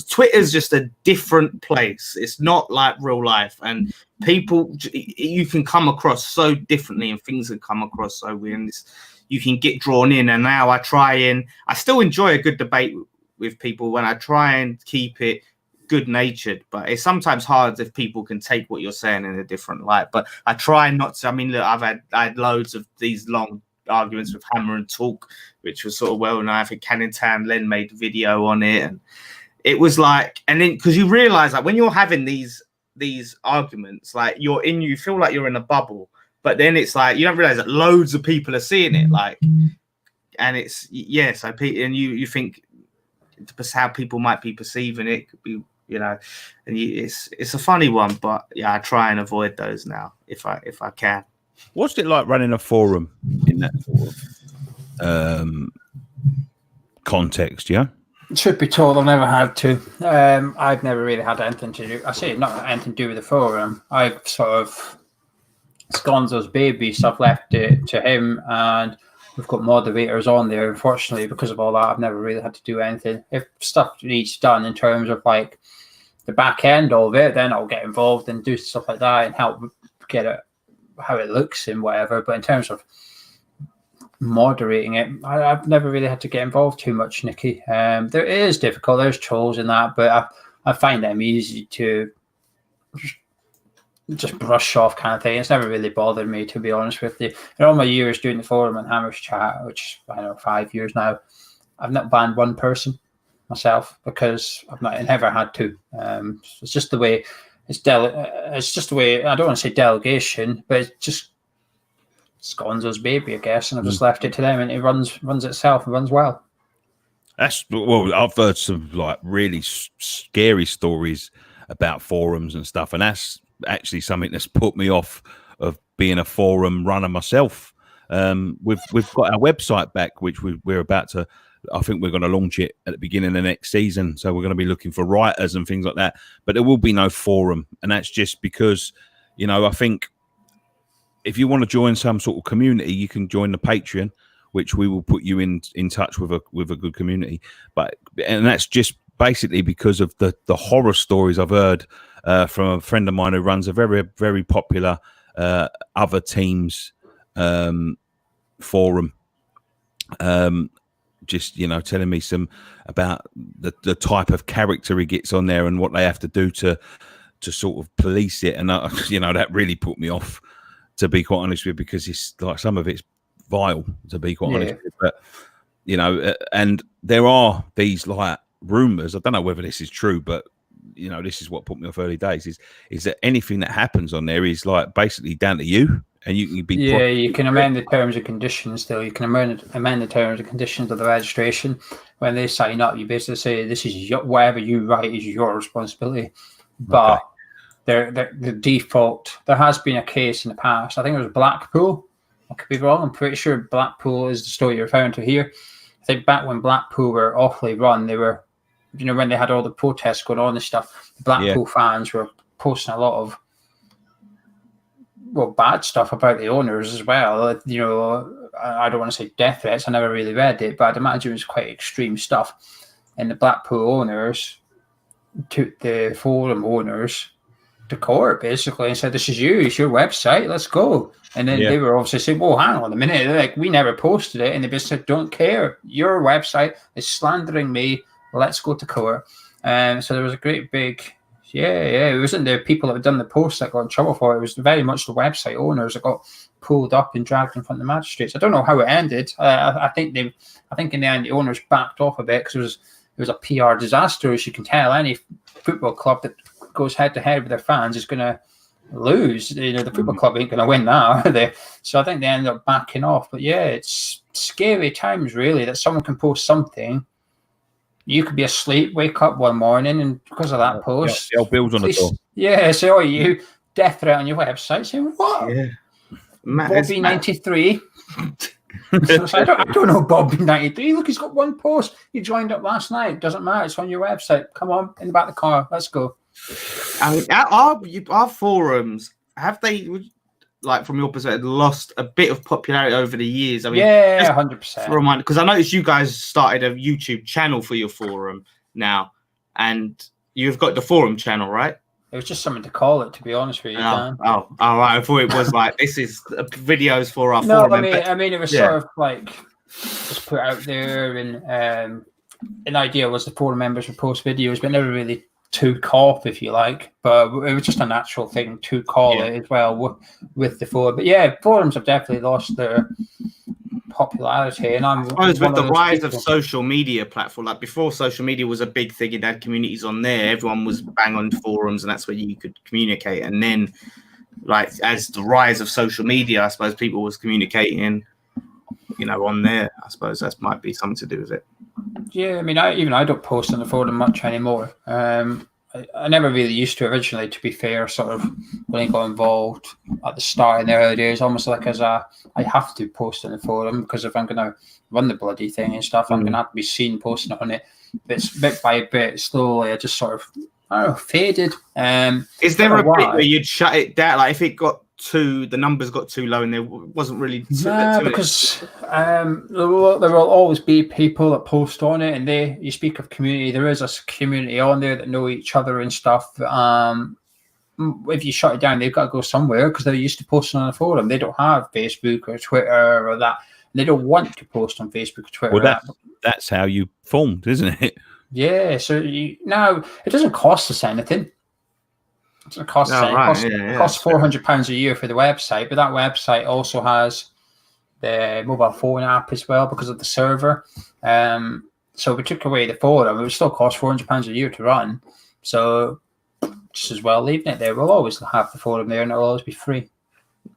Twitter's just a different place. It's not like real life, and people, you can come across so differently, and things can come across so weird. You can get drawn in, and now I still enjoy a good debate with people when I try and keep it good-natured, but it's sometimes hard if people can take what you're saying in a different light. But I try not to. I mean, look, I had loads of these long arguments with Hammer and Talk, which was sort of well known. I think Canning Town Len made a video on it, and it was like, and then because you realize like when you're having these arguments, like you feel like you're in a bubble, but then it's like you don't realize that loads of people are seeing it, like, and it's so and you think how people might be perceiving it could be, and it's a funny one, but I try and avoid those now if I can. What's it like running a forum in that sort of context? Yeah. Truth be told, I've never had to. I've never really had anything to do. I say not anything to do with the forum. I've sort of, it's Gonzo's baby, so I've left it to him, and we've got moderators on there. Unfortunately, because of all that, I've never really had to do anything. If stuff needs done in terms of like the back end of it, then I'll get involved and do stuff like that and help get it how it looks and whatever. But in terms of moderating it, I've never really had to get involved too much, Nicky. It is difficult. There's trolls in that, but I find them easy to just brush off kind of thing. It's never really bothered me, to be honest with you. In all my years doing the forum and Hammers chat, which I know 5 years now, I've not banned one person. myself because I've never had to. It's just the way it's just the way. I don't want to say delegation, but it's just Gonzo's baby, I guess, and I've just left it to them, and it runs itself and runs well. I've heard some like really scary stories about forums and stuff, and that's actually something that's put me off of being a forum runner myself. We've got our website back, which we're about to. I think we're going to launch it at the beginning of the next season. So we're going to be looking for writers and things like that. But there will be no forum, and that's just because, I think if you want to join some sort of community, you can join the Patreon, which we will put you in touch with a good community. And that's just basically because of the horror stories I've heard from a friend of mine who runs a very, very popular other teams forum. Just telling me some about the type of character he gets on there and what they have to do to sort of police it, and that really put me off, to be quite honest with you, because it's like some of it's vile, to be quite honest with you. But and there are these like rumors. I don't know whether this is true, but this is what put me off early days. Is that anything that happens on there is like basically down to you. And you can be you can amend the terms and conditions. Still, you can amend the terms and conditions of the registration. When they sign up, you basically say this is whatever you write is your responsibility. But the default, there has been a case in the past. I think it was Blackpool. I could be wrong. I'm pretty sure Blackpool is the story you're referring to here. I think back when Blackpool were awfully run, they were, when they had all the protests going on and stuff, the Blackpool fans were posting a lot of bad stuff about the owners as well. I don't want to say death threats. I never really read it, but I'd imagine it was quite extreme stuff. And the Blackpool owners took the forum owners to court basically and said, "This is you. It's your website. Let's go." And then they were obviously saying, "Well, hang on a minute. They're like, we never posted it," and they basically said, "Don't care. Your website is slandering me. Let's go to court." So there was a great big. It wasn't the people that had done the post that got in trouble for it. It was very much the website owners that got pulled up and dragged in front of the magistrates. I don't know how it ended. I think in the end the owners backed off a bit because it was a PR disaster. As you can tell, any football club that goes head to head with their fans is going to lose. The football club ain't going to win that, are they? So I think they ended up backing off. But it's scary times really that someone can post something. You could be asleep, wake up one morning, and because of that post, bills on the door. Say, "Oh, you death threat on your website." Saying, "What?" Yeah. Bobby 93. I don't know Bobby 93. Look, he's got one post. He joined up last night. Doesn't matter. It's on your website. Come on, in the back of the car. Let's go. I mean, our forums, have they, like from your perspective, lost a bit of popularity over the years? I mean, 100%. Because I noticed you guys started a YouTube channel for your forum now, and you've got the forum channel, right? It was just something to call it, to be honest with you, Dan. Right. I thought it was like this is videos for our forum. I mean, it was sort of like just put out there, and an idea was the forum members would post videos, but never really took off, if you like. But it was just a natural thing to call it as well with the forum. But forums have definitely lost their popularity, and I suppose with the rise of social media platform, like before social media was a big thing, it had communities on there, everyone was bang on forums, and that's where you could communicate. And then like as the rise of social media, I suppose people was communicating on there. I suppose that might be something to do with it. I mean, I don't post on the forum much anymore. I never really used to originally, to be fair, sort of when I got involved at the start in the early days, almost like I have to post on the forum, because if I'm going to run the bloody thing and stuff, I'm going to have to be seen posting on it. But bit by bit, slowly, I just sort of, faded. Is there a bit where you'd shut it down? Like if it got the numbers got too low and there wasn't really... because there will always be people that post on it, and you speak of community, there is a community on there that know each other and stuff. If you shut it down, they've got to go somewhere because they're used to posting on a forum. They don't have Facebook or Twitter or that. They don't want to post on Facebook or Twitter. Well, that's how you formed, isn't it? Yeah, so now it doesn't cost us anything. It doesn't cost us anything. It costs £400 a year for the website, but that website also has the mobile phone app as well because of the server. So we took away the forum. It would still cost £400 a year to run. So just as well leaving it there. We'll always have the forum there, and it'll always be free.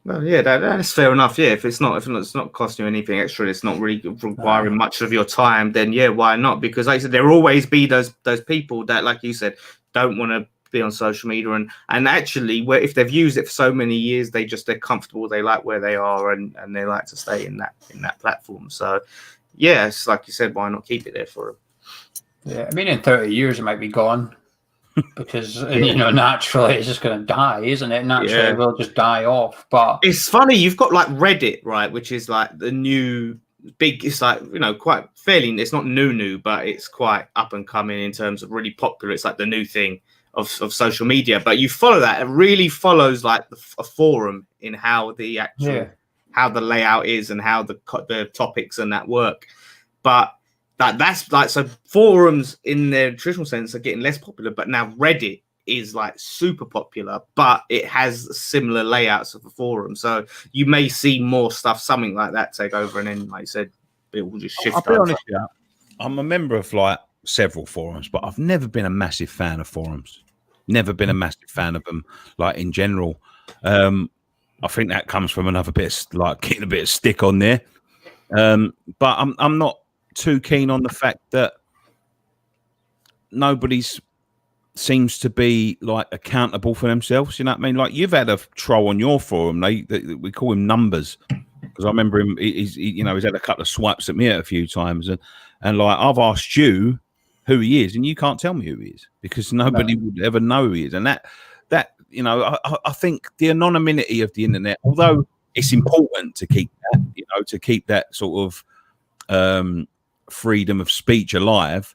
Well, yeah, that's fair enough. Yeah, if it's not costing you anything extra, it's not really requiring much of your time, then yeah, why not? Because like I said, there will always be those people that, like you said, don't want to be on social media, and actually, where if they've used it for so many years, they're comfortable, they like where they are, and they like to stay in that platform. So yeah, it's like you said, why not keep it there for them? Yeah, I mean, in 30 years it might be gone. Because you know, naturally it's just going to die, isn't it? Naturally, it will just die off. But it's funny, you've got like Reddit, right, which is like the new big. It's like, you know, quite fairly. It's not new, but it's quite up and coming in terms of really popular. It's like the new thing of social media. But you follow that, it really follows like a forum in how the actual how the layout is and how the topics and that work. But that's like, so forums in their traditional sense are getting less popular, but now Reddit is like super popular, but it has similar layouts of a forum. So you may see more stuff, something like that, take over, and then, like I said, it will just shift. I'll be honest, I'm a member of like several forums, but I've never been a massive fan of forums. Never been a massive fan of them, like in general. I think that comes from another bit of, like, getting a bit of stick on there. But I'm not too keen on the fact that nobody's seems to be like accountable for themselves. You know what I mean? Like, you've had a troll on your forum. We call him Numbers, because I remember him. He's had a couple of swipes at me a few times, and like, I've asked you who he is, and you can't tell me who he is, because nobody would ever know who he is. And that you know, I think the anonymity of the internet, although it's important to keep that, you know, to keep that sort of freedom of speech alive.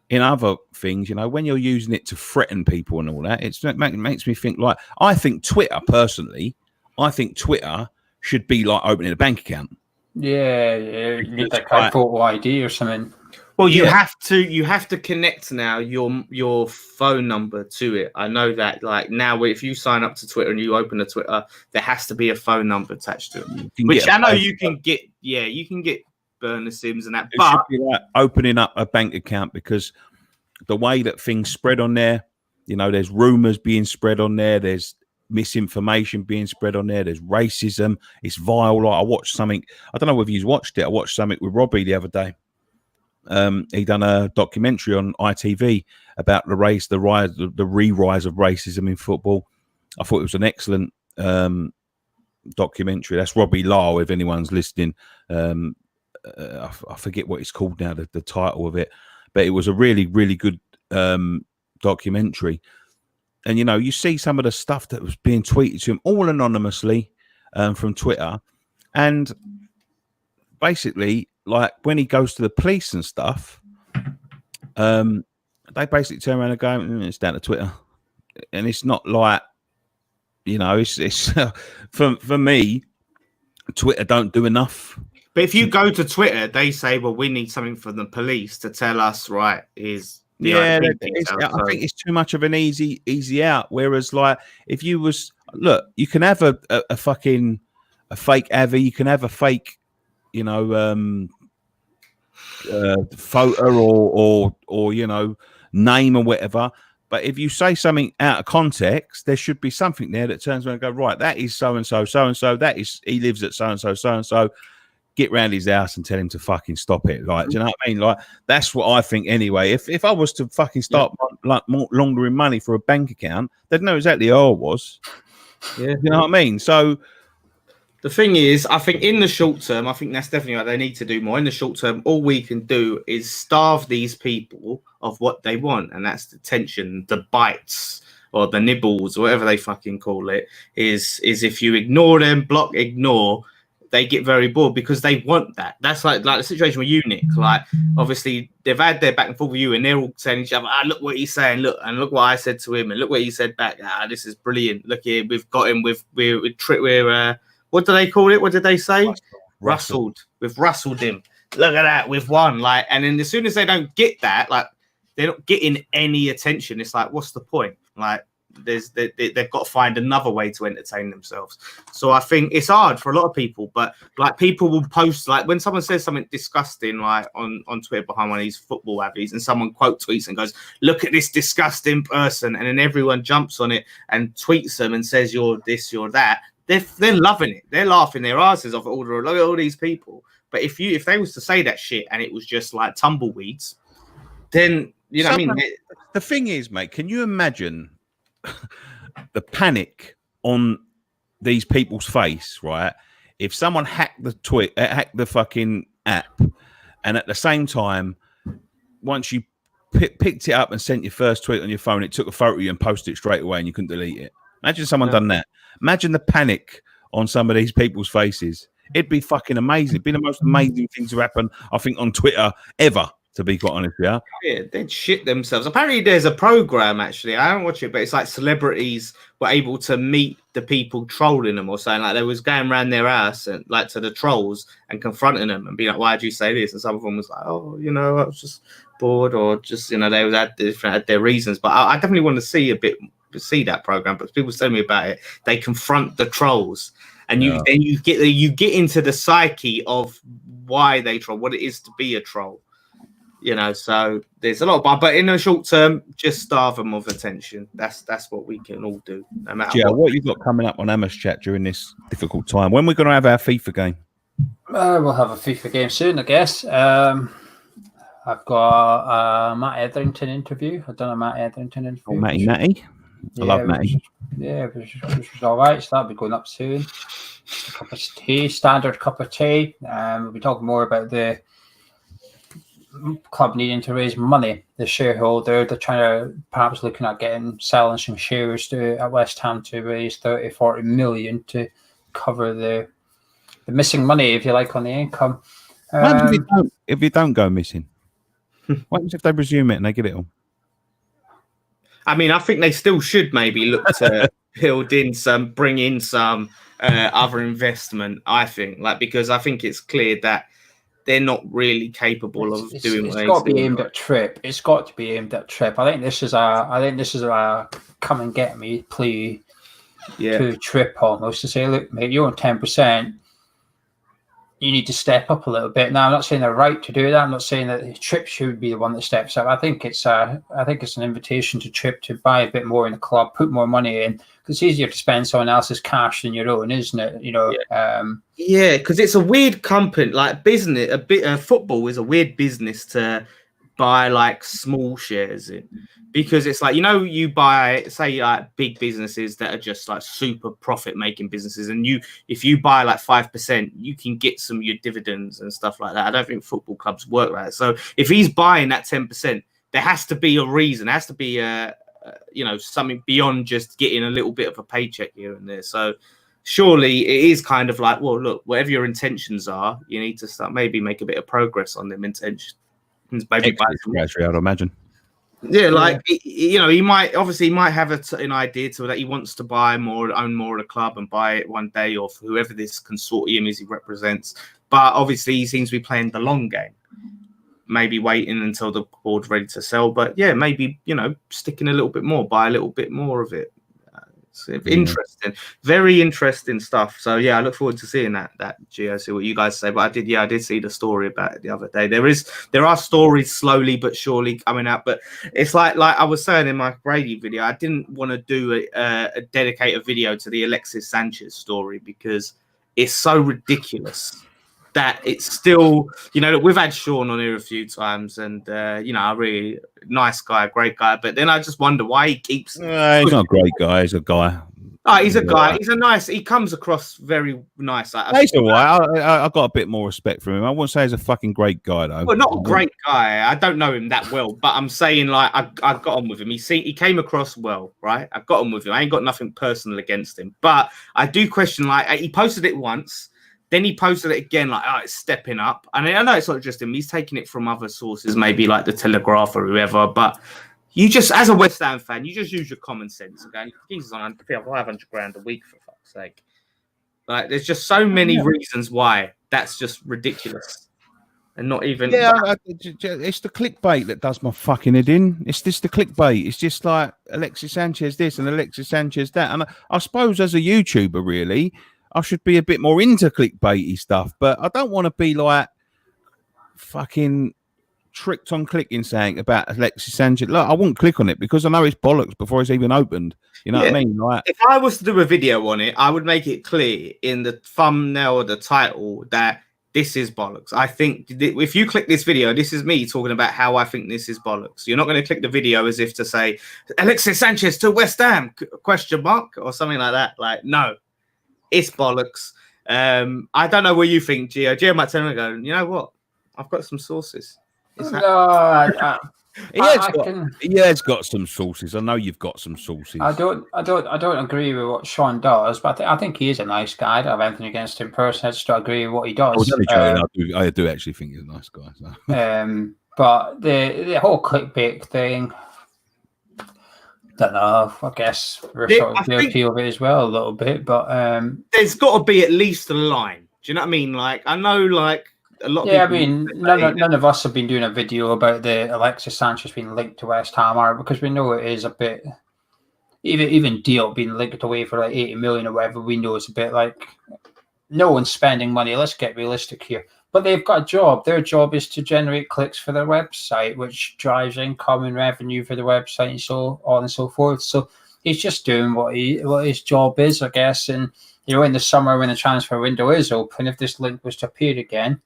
In other things, you know, when you're using it to threaten people and all that, it makes me think, like, I think Twitter should be like opening a bank account. Yeah, you need that kind of photo ID or something. Well, you have to connect now your phone number to it. I know that, like, now if you sign up to Twitter and you open a Twitter, there has to be a phone number attached to it. Which I know you can get. Yeah, you can get burner SIMs and that. It should be like opening up a bank account, because the way that things spread on there, you know, there's rumors being spread on there, there's misinformation being spread on there, there's racism, it's vile. Like, I watched something, I don't know whether you've watched it, I watched something with Robbie the other day. He done a documentary on ITV about the re-rise of racism in football. I thought it was an excellent documentary. That's Robbie Lau, if anyone's listening. I forget what it's called now, the title of it, but it was a really, really good documentary. And, you know, you see some of the stuff that was being tweeted to him, all anonymously from Twitter. And basically, like, when he goes to the police and stuff, they basically turn around and go, it's down to Twitter. And it's not like, you know, it's for me, Twitter don't do enough. But if you go to Twitter, they say, well, we need something from the police to tell us, right, is the I think it's too much of an easy out. Whereas, like, if you was, look, you can have a fake Avi, you can have a fake, you know, photo or you know, name or whatever. But if you say something out of context, there should be something there that turns around and go, right, that is so and so, that is, he lives at so and so. Get round his house and tell him to fucking stop it. Like, do you know what I mean? Like, that's what I think anyway. If I was to fucking start like laundering money for a bank account, they'd know exactly who I was. Yeah, you know what I mean? So the thing is, I think in the short term, I think that's definitely what they need to do more. In the short term, all we can do is starve these people of what they want, and that's the tension, the bites, or the nibbles, or whatever they fucking call it. Is if you ignore them, block, ignore, they get very bored because they want that. That's like the situation with you, Nick. Like, obviously, they've had their back and forth with you, and they're all saying to each other, look what he's saying, look what I said to him, and look what he said back. This is brilliant. Look here, we've got him. We're what do they call it? What did they say? Rustled. We've rustled him. Look at that. We've won. Like, and then as soon as they don't get that, like, they're not getting any attention. It's like, what's the point? Like, they've got to find another way to entertain themselves. So I think it's hard for a lot of people, but like people will post, like when someone says something disgusting, like on Twitter behind one of these football abbeys, and someone quote tweets and goes, "Look at this disgusting person," and then everyone jumps on it and tweets them and says, "You're this, you're that." They're loving it. They're laughing their asses off at look at all these people. But if they was to say that shit and it was just like tumbleweeds, then you know what I mean. The thing is, mate, can you imagine the panic on these people's face, right? If someone hacked the fucking app, and at the same time, once you picked it up and sent your first tweet on your phone, it took a photo of you and posted it straight away, and you couldn't delete it. Imagine someone done that. Imagine the panic on some of these people's faces. It'd be fucking amazing. It'd be the most amazing thing to happen, I think, on Twitter ever, to be quite honest with you. Yeah, they'd shit themselves. Apparently, there's a program, actually. I don't watch it, but it's like celebrities were able to meet the people trolling them or saying, like, they was going around their ass and like to the trolls and confronting them and be like, "Why'd you say this?" And some of them was like, "Oh, you know, I was just bored," or just, you know, they had their reasons. But I definitely want to see that program, but people tell me about it. They confront the trolls, and then you get into the psyche of why they troll, what it is to be a troll, you know. So there's a lot, but in the short term, just starve them of attention. That's what we can all do, no matter what you got coming up on Amos Chat during this difficult time. When we're going to have our FIFA game? We'll have a FIFA game soon, I guess. I've got a Matt Etherington interview. I've done a Matt Etherington interview. Oh, Matty. I love Matty. Which was all right. So that'll be going up soon. Just a cup of tea, standard cup of tea. We'll be talking more about the club needing to raise money. The shareholder, they're trying to perhaps looking at selling some shares at West Ham to raise 30-40 million to cover the missing money, if you like, on the income. If you don't go missing? What happens if they resume it and they get it all? I mean, I think they still should maybe look to bring in some other investment. I think, because I think it's clear that they're not really capable of doing. It's got to be aimed at Tripp. It's got to be aimed at Tripp. I think this is a come and get me plea to Tripp, almost to say, look, mate, you're on 10%. You need to step up a little bit. Now, I'm not saying they're right to do that. I'm not saying that Tripp should be the one that steps up. I think it's an invitation to Tripp to buy a bit more in the club, put more money in, because it's easier to spend someone else's cash than your own, isn't it? You know. Because it's a weird company, like business. Football is a weird business to buy like small shares in, because it's like, you know, you buy, say, like big businesses that are just like super profit making businesses, and if you buy like 5%, you can get some of your dividends and stuff like that. I don't think football clubs work like that. So if he's buying that 10%, there has to be a reason. There has to be something beyond just getting a little bit of a paycheck here and there. So surely it is kind of like, well, look, whatever your intentions are, you need to start maybe make a bit of progress on them intentions. Maybe I'd imagine. Yeah, like he might have an idea to that he wants to own more of the club and buy it one day, or for whoever this consortium is he represents. But obviously, he seems to be playing the long game. Maybe waiting until the board's ready to sell. But yeah, maybe sticking a little bit more, buy a little bit more of it. Interesting, very interesting stuff. So yeah, I look forward to seeing that Gio, see what you guys say. But I did see the story about it the other day. There are stories slowly but surely coming out, but it's like I was saying in my Brady video, I didn't want to do a dedicated video to the Alexis Sanchez story because it's so ridiculous that it's still, we've had Sean on here a few times, and a really nice guy, great guy. But then I just wonder why he keeps. He's not a great guy. He's a guy. Oh, he's a guy. He comes across very nice. He's all right. I got a bit more respect from him. I wouldn't say he's a fucking great guy though. Well, not a great guy. I don't know him that well, but I'm saying I got on with him. He came across well, right? I got on with him. I ain't got nothing personal against him, but I do question. He posted it once. Then he posted it again, it's stepping up. And I know it's not just him. He's taking it from other sources, maybe like the Telegraph or whoever. But you just, as a West Ham fan, you just use your common sense. Okay, he's on 500 grand a week, for fuck's sake. There's just so many reasons why that's just ridiculous. and not even. Yeah, it's the clickbait that does my fucking head in. It's just the clickbait. It's just like Alexis Sanchez this and Alexis Sanchez that. And I suppose as a YouTuber, really, I should be a bit more into clickbaity stuff. But I don't want to be like fucking tricked on clicking saying about Alexis Sanchez. Look, I won't click on it because I know it's bollocks before it's even opened. You know what I mean? Like, if I was to do a video on it, I would make it clear in the thumbnail or the title that this is bollocks. I think if you click this video, this is me talking about how I think this is bollocks. You're not going to click the video as if to say Alexis Sanchez to West Ham ? Or something like that. Like, no, it's bollocks. I don't know what you think, Gio. Gio might turn and go, you know what? I've got some sources. He has got some sources. I know you've got some sources. I don't agree with what Sean does, but I think he is a nice guy. I don't have anything against him personally. I just don't agree with what he does. I do actually think he's a nice guy. So. But the whole clickbait thing, don't know. I guess we're sort of guilty of it as well a little bit. But there's got to be at least a line. Do you know what I mean? Like, I know, like. A lot I mean, none of us have been doing a video about the Alexis Sanchez being linked to West Ham, because we know it is a bit. Even Deal being linked away for like 80 million or whatever, we know it's a bit like no one's spending money. Let's get realistic here. But they've got a job. Their job is to generate clicks for their website, which drives income and revenue for the website and so on and so forth. So he's just doing what his job is, I guess. And in the summer when the transfer window is open, if this link was to appear again,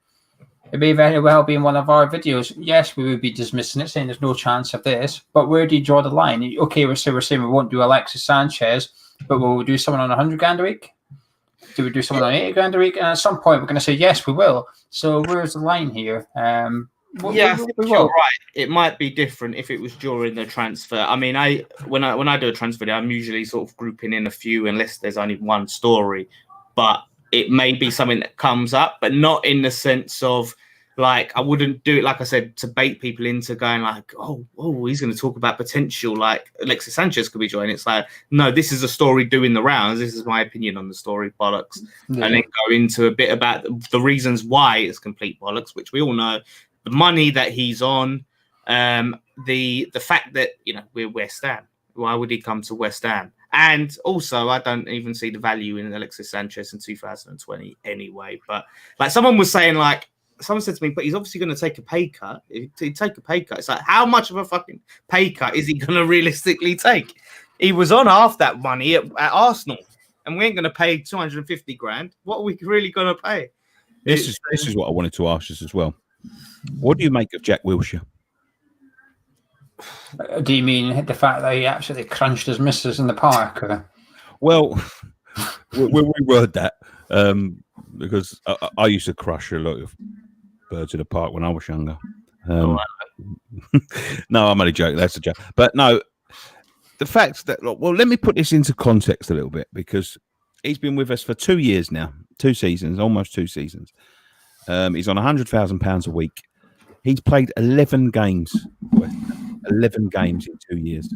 it may very well be in one of our videos. Yes, we would be dismissing it, saying there's no chance of this. But where do you draw the line? Okay, we're saying we won't do Alexis Sanchez, but will we do someone on 100 grand a week? Do we do someone on 80 grand a week? And at some point, we're going to say, yes, we will. So where's the line here? You're right. It might be different if it was during the transfer. I mean, when I do a transfer video, I'm usually sort of grouping in a few unless there's only one story. But it may be something that comes up, but not in the sense of, like, I wouldn't do it, like I said, to bait people into going like, oh, he's going to talk about potential, like Alexis Sanchez could be joining. It's like, no, this is a story doing the rounds. This is my opinion on the story, bollocks. Yeah. And then go into a bit about the reasons why it's complete bollocks, which we all know. The money that he's on, the fact that, we're West Ham. Why would he come to West Ham? And also, I don't even see the value in Alexis Sanchez in 2020 anyway. But like someone said to me, but he's obviously going to take a pay cut. He'd take a pay cut. It's like, how much of a fucking pay cut is he going to realistically take? He was on half that money at Arsenal, and we ain't going to pay 250 grand. What are we really going to pay? This is what I wanted to ask us as well. What do you make of Jack Wilshere? Do you mean the fact that he absolutely crunched his missus in the park? Or? Well, we reword that because I used to crush a lot of birds in the park when I was younger. No, I'm only joking. That's a joke. But no, the fact that, let me put this into context a little bit, because he's been with us for 2 years now, 2 seasons, almost 2 seasons. He's on £100,000 a week. He's played 11 games. 11 games in 2 years,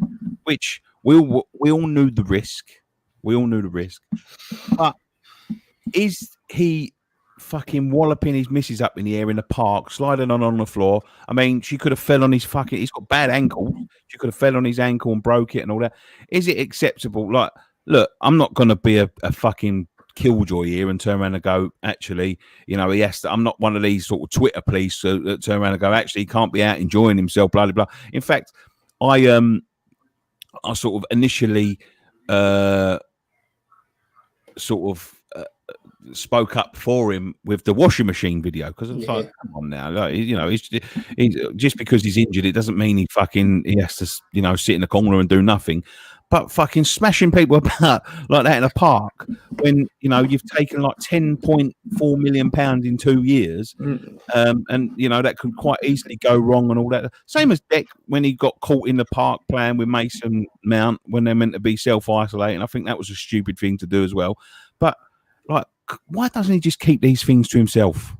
which we all knew the risk. We all knew the risk. But is he fucking walloping his missus up in the air in the park, sliding on the floor? I mean, she could have fell on his fucking... He's got bad ankle. She could have fell on his ankle and broke it and all that. Is it acceptable? Like, look, I'm not going to be a fucking killjoy here and turn around and go, actually, he has to... I'm not one of these sort of Twitter police that turn around and go, actually, he can't be out enjoying himself, blah, blah, blah. In fact, I sort of initially spoke up for him with the washing machine video, because it's like, come on now, like, he's just because he's injured, it doesn't mean he has to, sit in the corner and do nothing. But fucking smashing people about like that in a park when you've taken like £10.4 million in 2 years, and that could quite easily go wrong and all that. Same as Deck when he got caught in the park playing with Mason Mount when they're meant to be self-isolating. I think that was a stupid thing to do as well. But like, why doesn't he just keep these things to himself?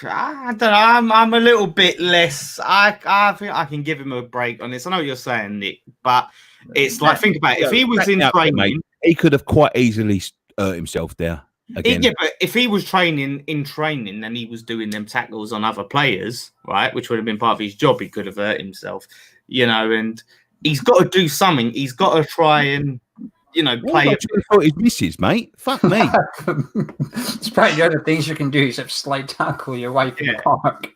I don't know. I'm a little bit less. I think I can give him a break on this. I know what you're saying, Nick, but it's like, think about it. If he was in training, he could have quite easily hurt himself there. again. Yeah, but if he was training, then he was doing them tackles on other players, right? Which would have been part of his job. He could have hurt himself, and he's got to do something. He's got to try and, play. His misses, mate. Fuck me. It's probably the other things you can do except slide tackle your wife in the park.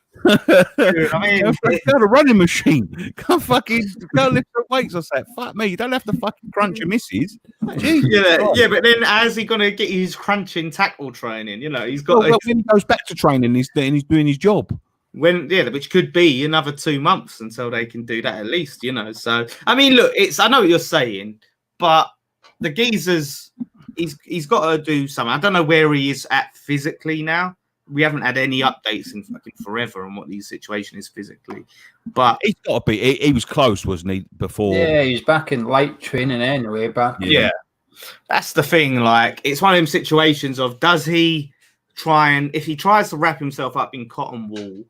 Dude, I mean, go to running machine. Go lift the weights or something. Fuck me. You don't have to fucking crunch your misses. Yeah, but then how's he gonna get his crunching tackle training? He's got. Well, when he goes back to training, he's doing his job. Which could be another 2 months until they can do that at least. So I mean, look, I know what you're saying, but the geezer's he's got to do something. I don't know where he is at physically now. We haven't had any updates in fucking forever on what the situation is physically, but he's got to be. He was close, wasn't he? Before, yeah, he's back in light training anyway. But yeah, that's the thing. Like, it's one of them situations of, does he try and, if he tries to wrap himself up in cotton wool,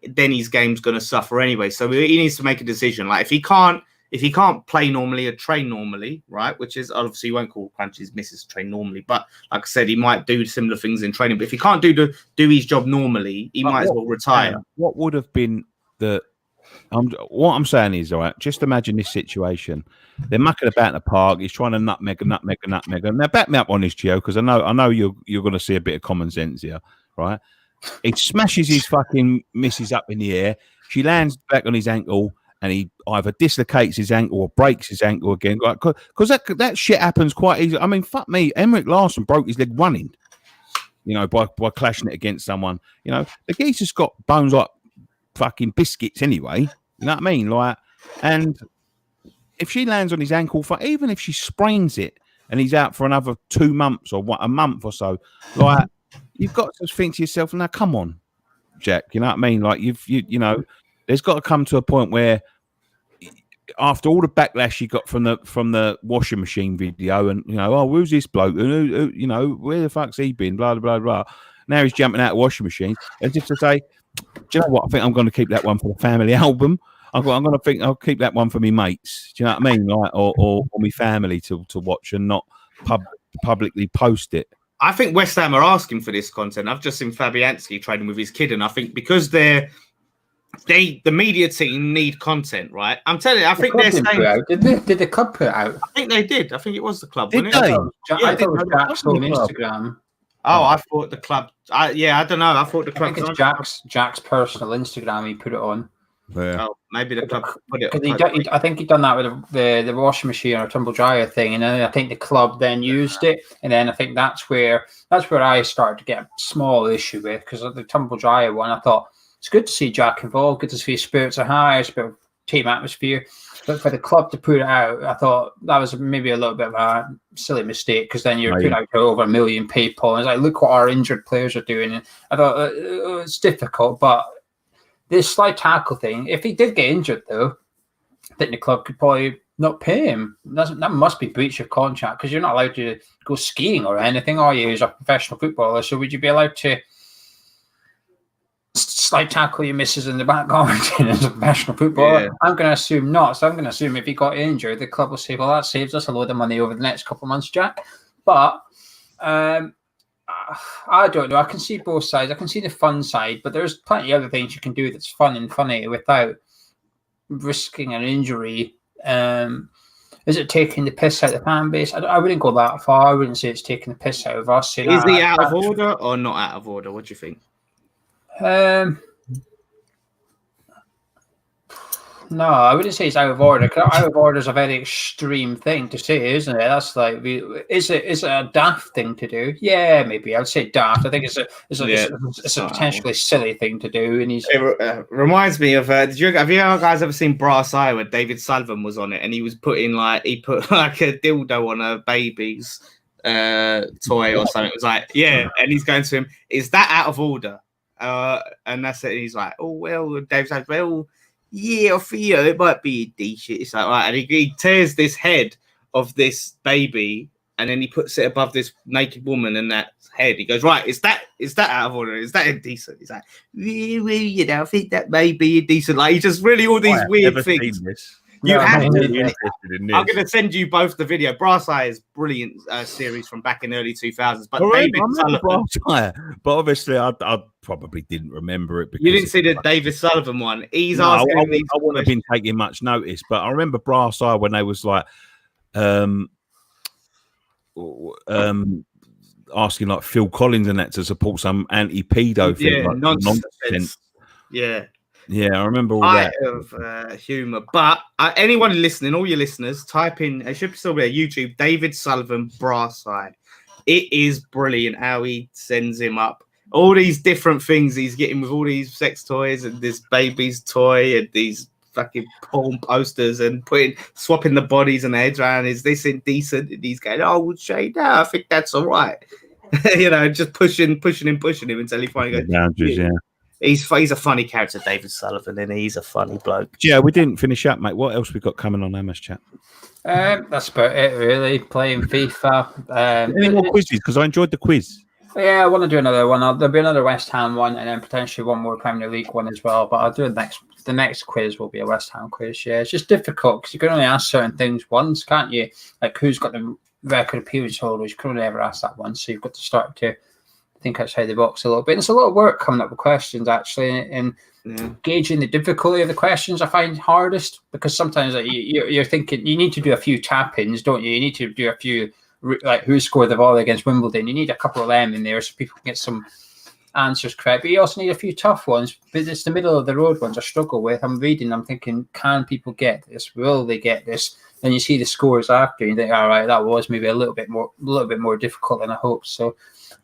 then his game's going to suffer anyway. So he needs to make a decision. Like, if he can't play normally or train normally, right? Which is, obviously, you won't call crunches misses train normally, but like I said, he might do similar things in training. But if he can't do his job normally, he might as well retire. What would have been what I'm saying is, all right, just imagine this situation. They're mucking about in the park. He's trying to nutmeg. Now, back me up on this, Gio, because I know you're going to see a bit of common sense here, right? He smashes his fucking missus up in the air. She lands back on his ankle, and he either dislocates his ankle or breaks his ankle again. Because that shit happens quite easily. I mean, fuck me. Emmerich Larsson broke his leg running, by clashing it against someone. The geezer's got bones like fucking biscuits anyway. You know what I mean? Like, and if she lands on his ankle, even if she sprains it and he's out for another 2 months or a month or so, like, you've got to think to yourself, now, come on, Jack. You know what I mean? Like, there's got to come to a point where, after all the backlash you got from the washing machine video, and who's this bloke? And who, where the fuck's he been? Blah blah blah blah. Now he's jumping out of washing machines, as if to say, do you know what? I think I'm going to keep that one for the family album. I'm going to think I'll keep that one for me mates. Do you know what I mean? Like, or me family to watch and not publicly post it. I think West Ham are asking for this content. I've just seen Fabianski training with his kid, and I think because the media team need content, right? I'm telling you, I think they're saying... Did the club put it out? I think they did. I think it was the club, wasn't it? I thought it was Jack's on Instagram. Oh, I thought the club... I don't know. I thought the club... I think it's Jack's personal Instagram he put it on. Yeah. Oh, maybe the club put it on. I think he'd done that with the washing machine or tumble dryer thing, and then I think the club then used it, and then I think that's where I started to get a small issue with, because of the tumble dryer one, I thought, it's good to see Jack involved, good to see spirits are high, it's a bit of team atmosphere. But for the club to put it out, I thought that was maybe a little bit of a silly mistake, because then you're putting out to over 1 million people. And it's like, look what our injured players are doing. And I thought it's difficult, but this slide tackle thing, if he did get injured, though, I think the club could probably not pay him. That must be breach of contract, because you're not allowed to go skiing or anything, are you, as a professional footballer? So would you be allowed to slide tackle your misses in the back garden as a professional footballer? Yeah. I'm going to assume not. So I'm going to assume if he got injured, the club will say, well, that saves us a load of money over the next couple of months, Jack. But I don't know. I can see both sides. I can see the fun side, but there's plenty of other things you can do that's fun and funny without risking an injury. Is it taking the piss out of the fan base? I wouldn't go that far. I wouldn't say it's taking the piss out of us. Is he out of order or not out of order? What do you think? No, I wouldn't say it's out of order. Out of order is a very extreme thing to say, isn't it? That's like, is it a daft thing to do? Yeah, maybe I'd say daft. I think it's a potentially silly thing to do. And it reminds me of. Have you guys ever seen Brass Eye where David Sullivan was on it, and he put like a dildo on a baby's toy or something? It was like, yeah, and he's going to him, is that out of order? And that's it. And he's like, oh well, Dave's like, well, yeah, I feel it might be decent. It's like, right, and he tears this head of this baby, and then he puts it above this naked woman and that head. He goes, right, is that out of order? Is that indecent? He's like, well, I think that may be indecent. Like, he just really all these weird things. You have to. I'm going to send you both the video. Brass Eye is brilliant series from back in early 2000s. But David Sullivan, but obviously I probably didn't remember it because you didn't see the David Sullivan one. He's I wouldn't have been taking much notice, but I remember Brass Eye when they was like asking like Phil Collins and that to support some anti-pedo thing, like nonsense. Yeah, I remember all that of humor. But anyone listening, all your listeners, type in. It should still be on YouTube. David Sullivan Brass Eye. It is brilliant how he sends him up. All these different things he's getting with all these sex toys and this baby's toy and these fucking porn posters and swapping the bodies and the heads around. Is this indecent? And he's going, "Oh, Shay, no, I think that's all right." Just pushing him until he finally goes. He's a funny character, David Sullivan, and he's a funny bloke. Yeah, we didn't finish up, mate. What else we got coming on MS Chat? That's about it, really. Playing FIFA. Any more quizzes? Because I enjoyed the quiz. Yeah, I want to do another one. There'll be another West Ham one, and then potentially one more Premier League one as well. But I'll do the next quiz will be a West Ham quiz. Yeah, it's just difficult because you can only ask certain things once, can't you? Like who's got the record appearance holders? You can only ever ask that once, so you've got to start to think outside the box a little bit. And it's a lot of work coming up with questions actually, and gauging the difficulty of the questions I find hardest, because sometimes you're thinking you need to do a few tap-ins, don't you? You need to do a few, like who scored the volley against Wimbledon. You need a couple of them in there so people can get some answers correct, but you also need a few tough ones. But it's the middle of the road ones I struggle with. I'm thinking, can people get this? Will they get this? And you see the scores after, and you think, all right, that was maybe a little bit more difficult than I hoped. So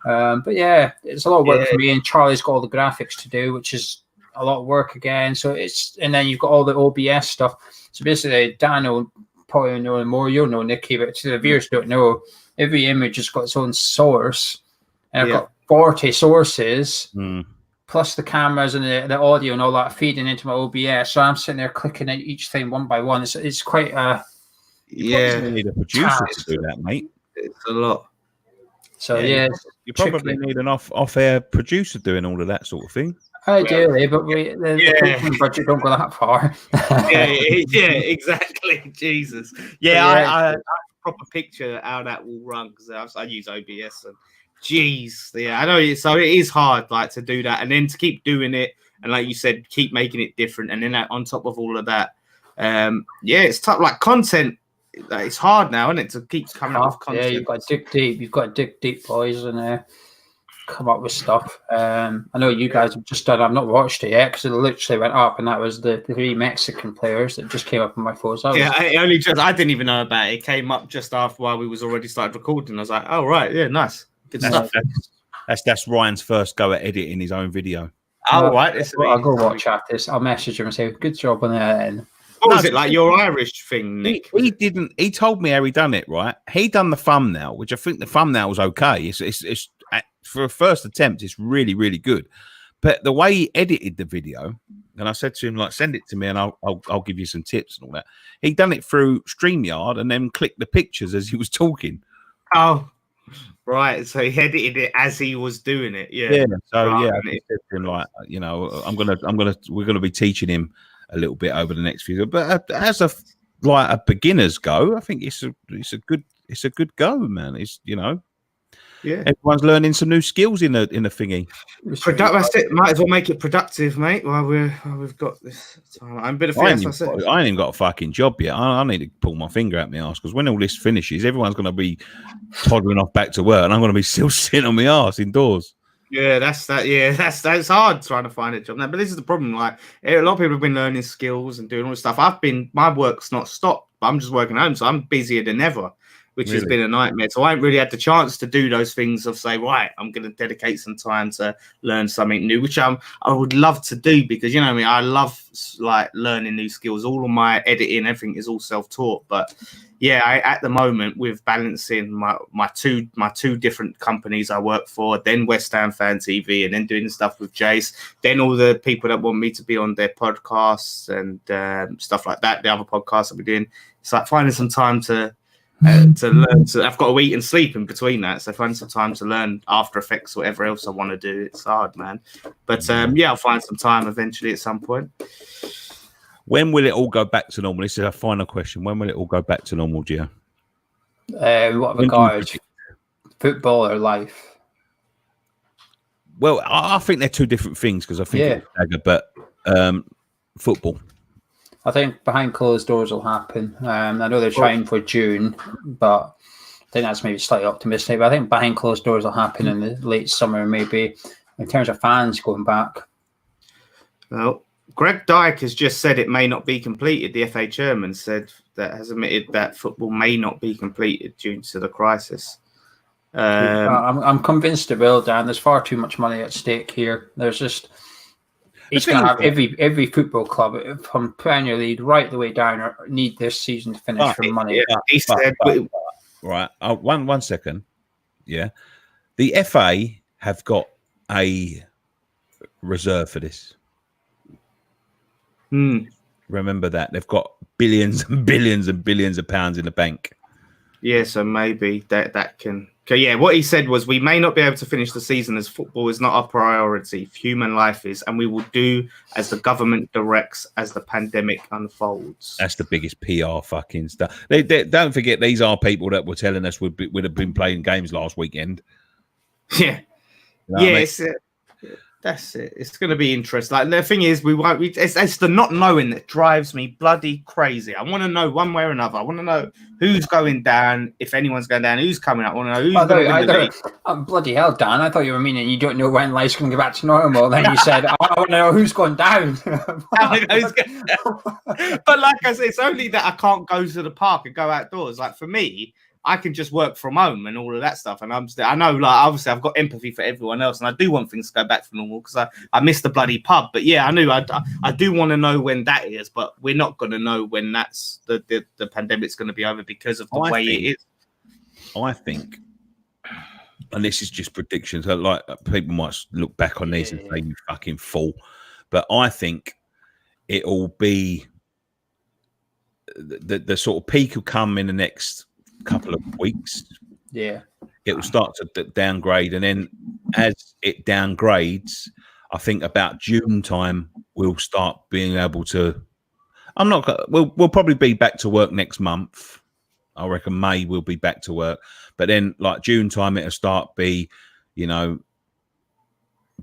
but yeah, it's a lot of work for me, and Charlie's got all the graphics to do, which is a lot of work again. So and then you've got all the OBS stuff. So basically, Dan will probably know more. You'll know, Nicky, but to the viewers don't know, every image has got its own source, and I've got 40 sources plus the cameras and the audio and all that feeding into my OBS. So I'm sitting there clicking at each thing one by one. It's quite you need a producer to do that, mate. It's a lot. So you probably need an off-air producer doing all of that sort of thing. Ideally, but the budget don't go that far. Exactly. Jesus. I have a proper picture how that will run because I use OBS and I know. So it is hard, like to do that and then to keep doing it, and like you said, keep making it different, and then on top of all of that, it's tough. Like content. It's hard now, isn't it, to keep coming up with content? Yeah, you've got to dig deep. You've got to dig deep, boys, and come up with stuff. I know you guys have just done. I've not watched it yet because it literally went up, and that was the 3 Mexican players that just came up on my phone. So I didn't even know about it. It came up just after while we was already started recording. I was like, oh right, yeah, nice, good stuff. That's Ryan's first go at editing his own video. Oh right, I'll go watch after this. I'll message him and say good job on that. And what was it like your Irish thing, Nick? He didn't. He told me how he done it. Right, he done the thumbnail, which I think the thumbnail was okay. It's for a first attempt, it's really, really good. But the way he edited the video, and I said to him, like, send it to me, and I'll give you some tips and all that. He done it through StreamYard and then clicked the pictures as he was talking. Oh, right. So he edited it as he was doing it. Yeah. So I said to him, like, we're gonna be teaching him a little bit over the next few, but as a beginner's go, I think it's a good go, man. It's everyone's learning some new skills in the thingy. That's it. Might as well make it productive, mate. While we've got this time, I'm a bit of I ain't even got a fucking job yet. I need to pull my finger out my ass because when all this finishes, everyone's going to be toddling off back to work, and I'm going to be still sitting on my ass indoors. Yeah, that's that's hard trying to find a job now. But this is the problem. Like a lot of people have been learning skills and doing all this stuff. My work's not stopped, but I'm just working home, so I'm busier than ever, which has been a nightmare. So I haven't really had the chance to do those things of say, right, I'm going to dedicate some time to learn something new, which I would love to do because, you know what I mean? I love like learning new skills. All of my editing, everything is all self-taught. But yeah, at the moment with balancing my two different companies I work for, then West Ham Fan TV, and then doing stuff with Jace, then all the people that want me to be on their podcasts and stuff like that, the other podcasts that we're doing. It's like finding some time to learn. I've got to eat and sleep in between that, so find some time to learn After Effects or whatever else I want to do. It's hard, man, but I'll find some time eventually at some point. When will it all go back to normal? This is our final question. When will it all go back to normal, Gio? What regards football or life? Well, I think they're two different things because I think it's stagger, but football. I think behind closed doors will happen. I know they're trying for June, but I think that's maybe slightly optimistic. But I think behind closed doors will happen in the late summer, maybe, in terms of fans going back. Well, Greg Dyke has just said it may not be completed. The FA chairman has admitted that football may not be completed due to the crisis. I'm convinced it will, Dan. There's far too much money at stake here. There's just he's going to have every football club from Premier League right the way down need this season to finish for money. Yeah, he said, right. One second. Yeah, the FA have got a reserve for this. Remember that they've got billions and billions and billions of pounds in the bank. Yeah, so maybe that can. Okay, yeah, what he said was we may not be able to finish the season as football is not our priority. Human life is, and we will do as the government directs as the pandemic unfolds. That's the biggest PR fucking stuff. They don't forget these are people that were telling us would have been playing games last weekend. Yeah, you know yes. That's it. It's going to be interesting. Like the thing is, we won't. It's the not knowing that drives me bloody crazy. I want to know one way or another. I want to know who's going down, if anyone's going down, who's coming up. I want to know who's going to win the league. Bloody hell, Dan! I thought you were meaning you don't know when life's going to go back to normal. Then you said, "I want to know who's going down." But like I said, it's only that I can't go to the park and go outdoors. Like for me, I can just work from home and all of that stuff. And I know, like, obviously I've got empathy for everyone else and I do want things to go back to normal because I miss the bloody pub. But yeah, I do want to know when that is, but we're not going to know when that's the pandemic's going to be over because of the way it is. I think, and this is just predictions, like people might look back on these and say, you fucking fool. But I think it'll be the sort of peak will come in the next couple of weeks. Yeah, it will start to downgrade, and then as it downgrades, I think about June time we'll start being able to. We'll probably be back to work next month. I reckon May we'll be back to work, but then like June time it'll start be,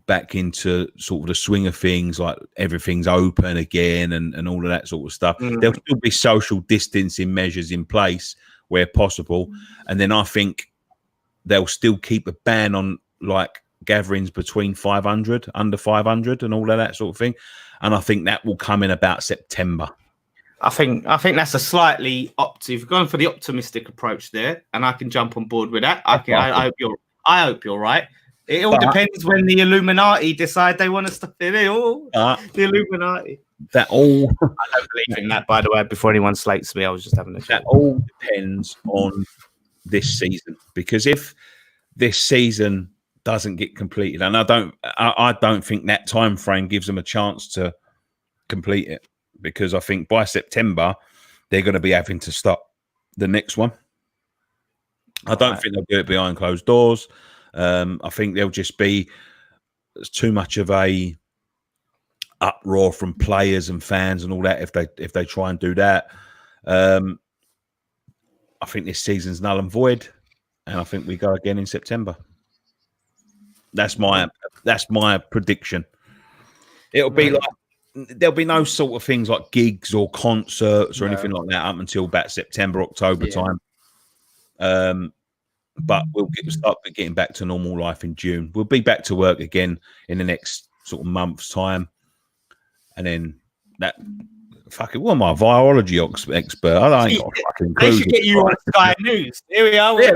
back into sort of the swing of things, like everything's open again and all of that sort of stuff. There'll still be social distancing measures in place where possible, and then I think they'll still keep a ban on like gatherings between 500, under 500, and all of that sort of thing. And I think that will come in about September. I think that's a slightly you've gone for the optimistic approach there, and I can jump on board with that. I hope you're right. It all depends when the Illuminati decide they want to stop it. The Illuminati. That all. I don't believe in that, by the way. Before anyone slates me, I was just having a chat. That all depends on this season, because if this season doesn't get completed, and I don't think that time frame gives them a chance to complete it, because I think by September they're going to be having to start the next one. I don't think they'll do it behind closed doors. I think there'll just be too much of a uproar from players and fans and all that if they try and do that. I think this season's null and void, and I think we go again in September. That's my prediction. It'll be like there'll be no sort of things like gigs or concerts or anything like that up until about September, October time. But we'll start getting back to normal life in June. We'll be back to work again in the next sort of month's time. And then that fucking what am I, virology expert? I ain't got a fucking clue. They should get you on Sky News. Here we are. Yeah,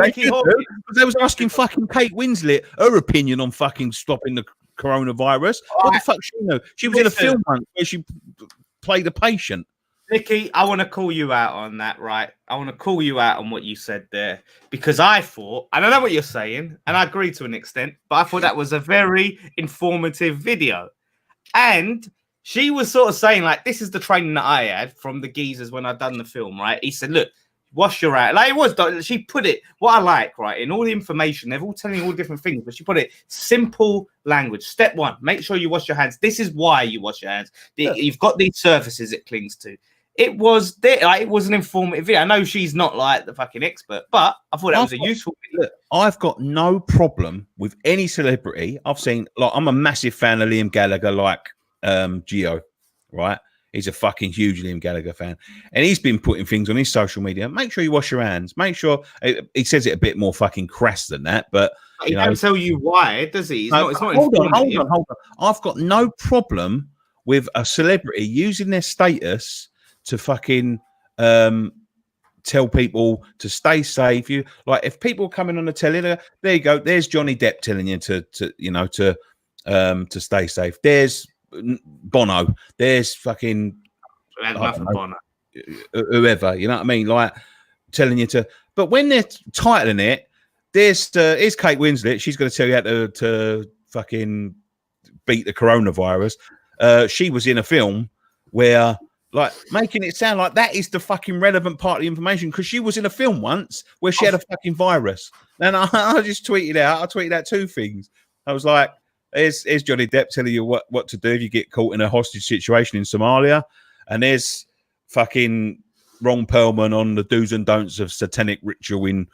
they was asking fucking Kate Winslet her opinion on fucking stopping the coronavirus. What the fuck she know? She was in a film once where she played a patient. Nicky, I want to call you out on that, right? I want to call you out on what you said there, because I thought, and I know what you're saying, and I agree to an extent, but I thought that was a very informative video. And she was sort of saying, like, this is the training that I had from the geezers when I'd done the film, right? He said, look, wash your hands. Like it was, she put it, what I like, right, in all the information, they're all telling you all different things, but she put it simple language. Step 1, make sure you wash your hands. This is why you wash your hands. You've got these surfaces it clings to. It was there, like, it was an informative video. I know she's not like the fucking expert, but I thought that was a useful video. Look, I've got no problem with any celebrity. I've seen, like, I'm a massive fan of Liam Gallagher, like Gio, right? He's a fucking huge Liam Gallagher fan. And he's been putting things on his social media. Make sure you wash your hands. Make sure, he says it a bit more fucking crass than that, but he don't tell you why, does he? It's not hold on. I've got no problem with a celebrity using their status to fucking tell people to stay safe. You like, if people are coming on the telly, there you go. There's Johnny Depp telling you to stay safe. There's Bono. There's fucking Bono. Whoever, you know what I mean? Like telling you to. But when they're titling it, here's Kate Winslet. She's going to tell you how to fucking beat the coronavirus. She was in a film where, like, making it sound like that is the fucking relevant part of the information, because she was in a film once where she had a fucking virus. And I just tweeted out 2 things. I was like, here's Johnny Depp telling you what to do if you get caught in a hostage situation in Somalia. And there's fucking Ron Perlman on the do's and don'ts of satanic ritual in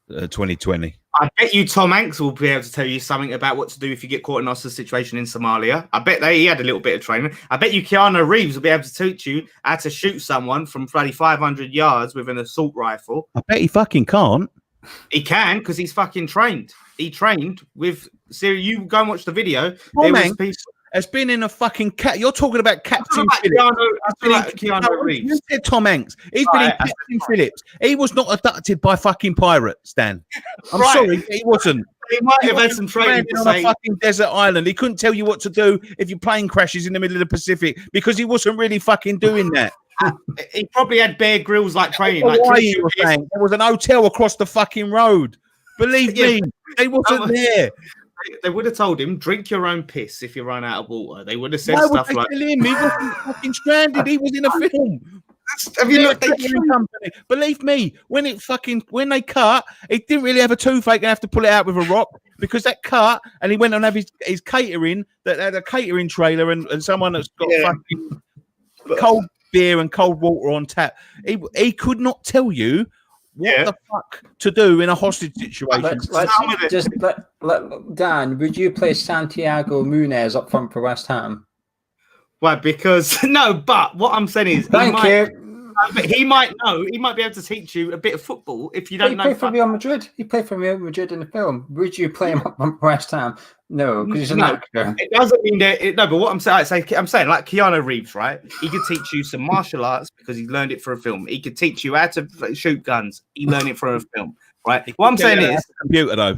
2020. I bet you Tom Hanks will be able to tell you something about what to do if you get caught in a hostage situation in Somalia. I bet he had a little bit of training. I bet you Keanu Reeves will be able to teach you how to shoot someone from bloody 500 yards with an assault rifle. I bet he fucking can't. He can, because he's fucking trained. He trained with... So you go and watch the video. Tom Hanks has been in a fucking cat. You're talking about Captain Phillips. Keanu Reeves. You said Tom Hanks. He's been in Captain Phillips. He was not abducted by fucking pirates, Stan. I'm sorry, he wasn't. He might have had some training on a fucking desert island. He couldn't tell you what to do if your plane crashes in the middle of the Pacific, because he wasn't really fucking doing that. He probably had Bear Grylls like training. Like, why you were saying there was an hotel across the fucking road. Believe me, he wasn't there. They would have told him, drink your own piss if you run out of water. They would have said Why stuff would like they tell him? He wasn't fucking stranded. He was in a film. Have you looked at company? Believe me, when they cut, he didn't really have a toothache and have to pull it out with a rock, because that cut, and he went on have his catering, that had a catering trailer, and someone that's got fucking cold beer and cold water on tap. He could not tell you what the fuck to do in a hostage situation. Let Dan, would you play Santiago Munez up front for West Ham? Why? Because but what I'm saying is, he might know. He might be able to teach you a bit of football if you don't know. He played for Real Madrid. He played for Real Madrid in the film. Would you play him up for West Ham? No, because he's an actor. It doesn't mean that. No, but what I'm saying, like Keanu Reeves, right? He could teach you some martial arts because he learned it for a film. He could teach you how to shoot guns. He learned it for a film, right? What I'm saying is, computer though.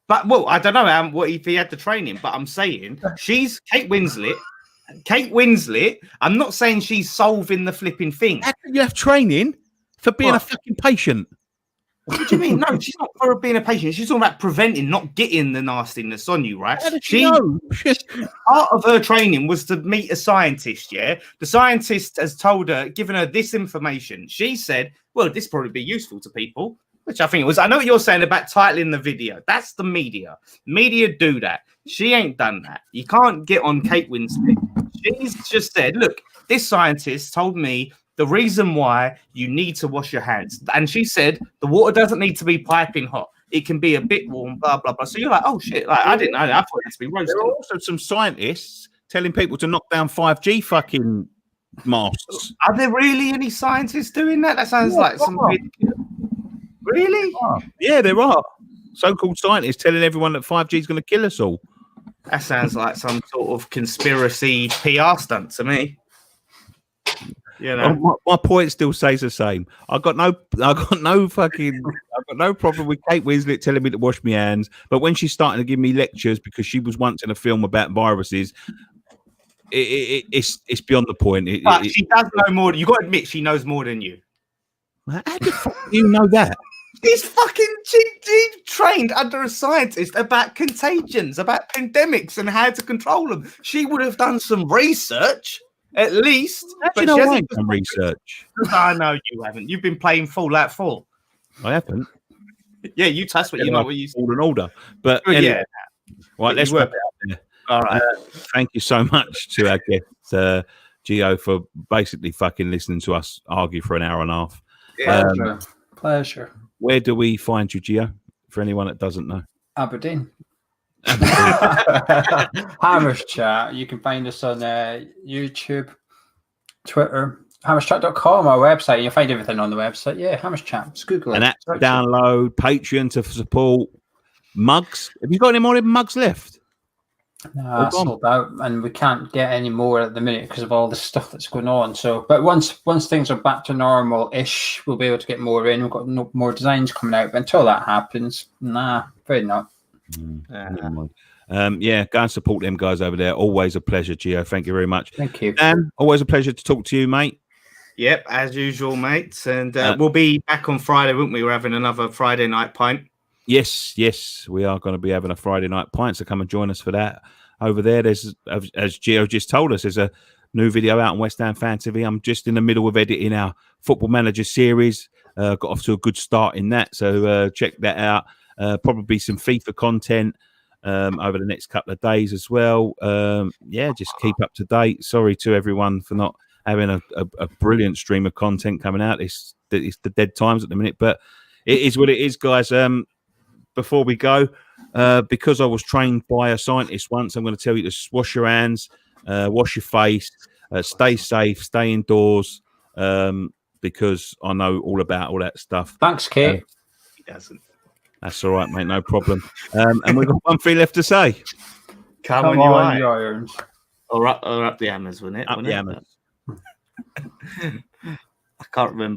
But I don't know what if he had the training. But I'm saying she's Kate Winslet. Kate Winslet, I'm not saying she's solving the flipping thing. How can you have training for being a fucking patient? What do you mean? No, she's not for being a patient. She's talking about preventing, not getting the nastiness on you, right? Part of her training was to meet a scientist, yeah? The scientist has told her, given her this information. She said, well, this probably be useful to people, which I think it was. I know what you're saying about titling the video. That's the media. Media do that. She ain't done that. You can't get on Kate Winslet. She's just said, look, this scientist told me the reason why you need to wash your hands. And she said, the water doesn't need to be piping hot. It can be a bit warm, blah, blah, blah. So you're like, oh, shit. Like, I didn't know that. I thought it had to be roasted. There are also some scientists telling people to knock down 5G fucking masts. Are there really any scientists doing that? That sounds like some weird... Really? Yeah, there are. So-called scientists telling everyone that 5G is going to kill us all. That sounds like some sort of conspiracy PR stunt to me. You know, my point still stays the same. I've got no problem with Kate Winslet telling me to wash my hands, but when she's starting to give me lectures because she was once in a film about viruses, it's beyond the point. She does know more. You got to admit, she knows more than you. How the fuck do you know that? She's fucking she trained under a scientist about contagions, about pandemics and how to control them. She would have done some research. At least. How do you know I ain't done research? I know you haven't. You've been playing Fallout 4. I haven't. Yeah, you touched what you know what you called an order. But well, anyway, yeah. Right, let's wrap it up there. All right. Thank you so much to our guest, Gio, for basically fucking listening to us argue for an hour and a half. Pleasure. Where do we find you, Gio? For anyone that doesn't know. Aberdeen. Hammers Chat. You can find us on YouTube, Twitter, hammerschat.com, our website. You'll find everything on the website. Yeah, Hammers Chat. Just Google it. And that's download, Patreon to support. Mugs. Have you got any more mugs left? No, sold out, and we can't get any more at the minute because of all the stuff that's going on. So, but once things are back to normal-ish, we'll be able to get more in. We've got more designs coming out, but until that happens, afraid not. Yeah, go and support them guys over there. Always a pleasure, Gio. Thank you very much. Thank you. Dan, always a pleasure to talk to you, mate. Yep, as usual, mates. And we'll be back on Friday, won't we? We're having another Friday night pint. Yes, we are going to be having a Friday night pint, so come and join us for that. Over there, there's, as Gio just told us, there's a new video out on West Ham Fan TV. I'm just in the middle of editing our Football Manager series. Got off to a good start in that, so check that out. Probably some FIFA content over the next couple of days as well. Just keep up to date. Sorry to everyone for not having a brilliant stream of content coming out. It's the dead times at the minute, but it is what it is, guys. Before we go, because I was trained by a scientist once, I'm going to tell you to wash your hands, wash your face, stay safe, stay indoors, because I know all about all that stuff. Thanks, Kate. He doesn't. That's all right, mate. No problem. And we've got one thing left to say. Come on, you irons. Or up the hammers, wasn't it? Up the hammers. I can't remember.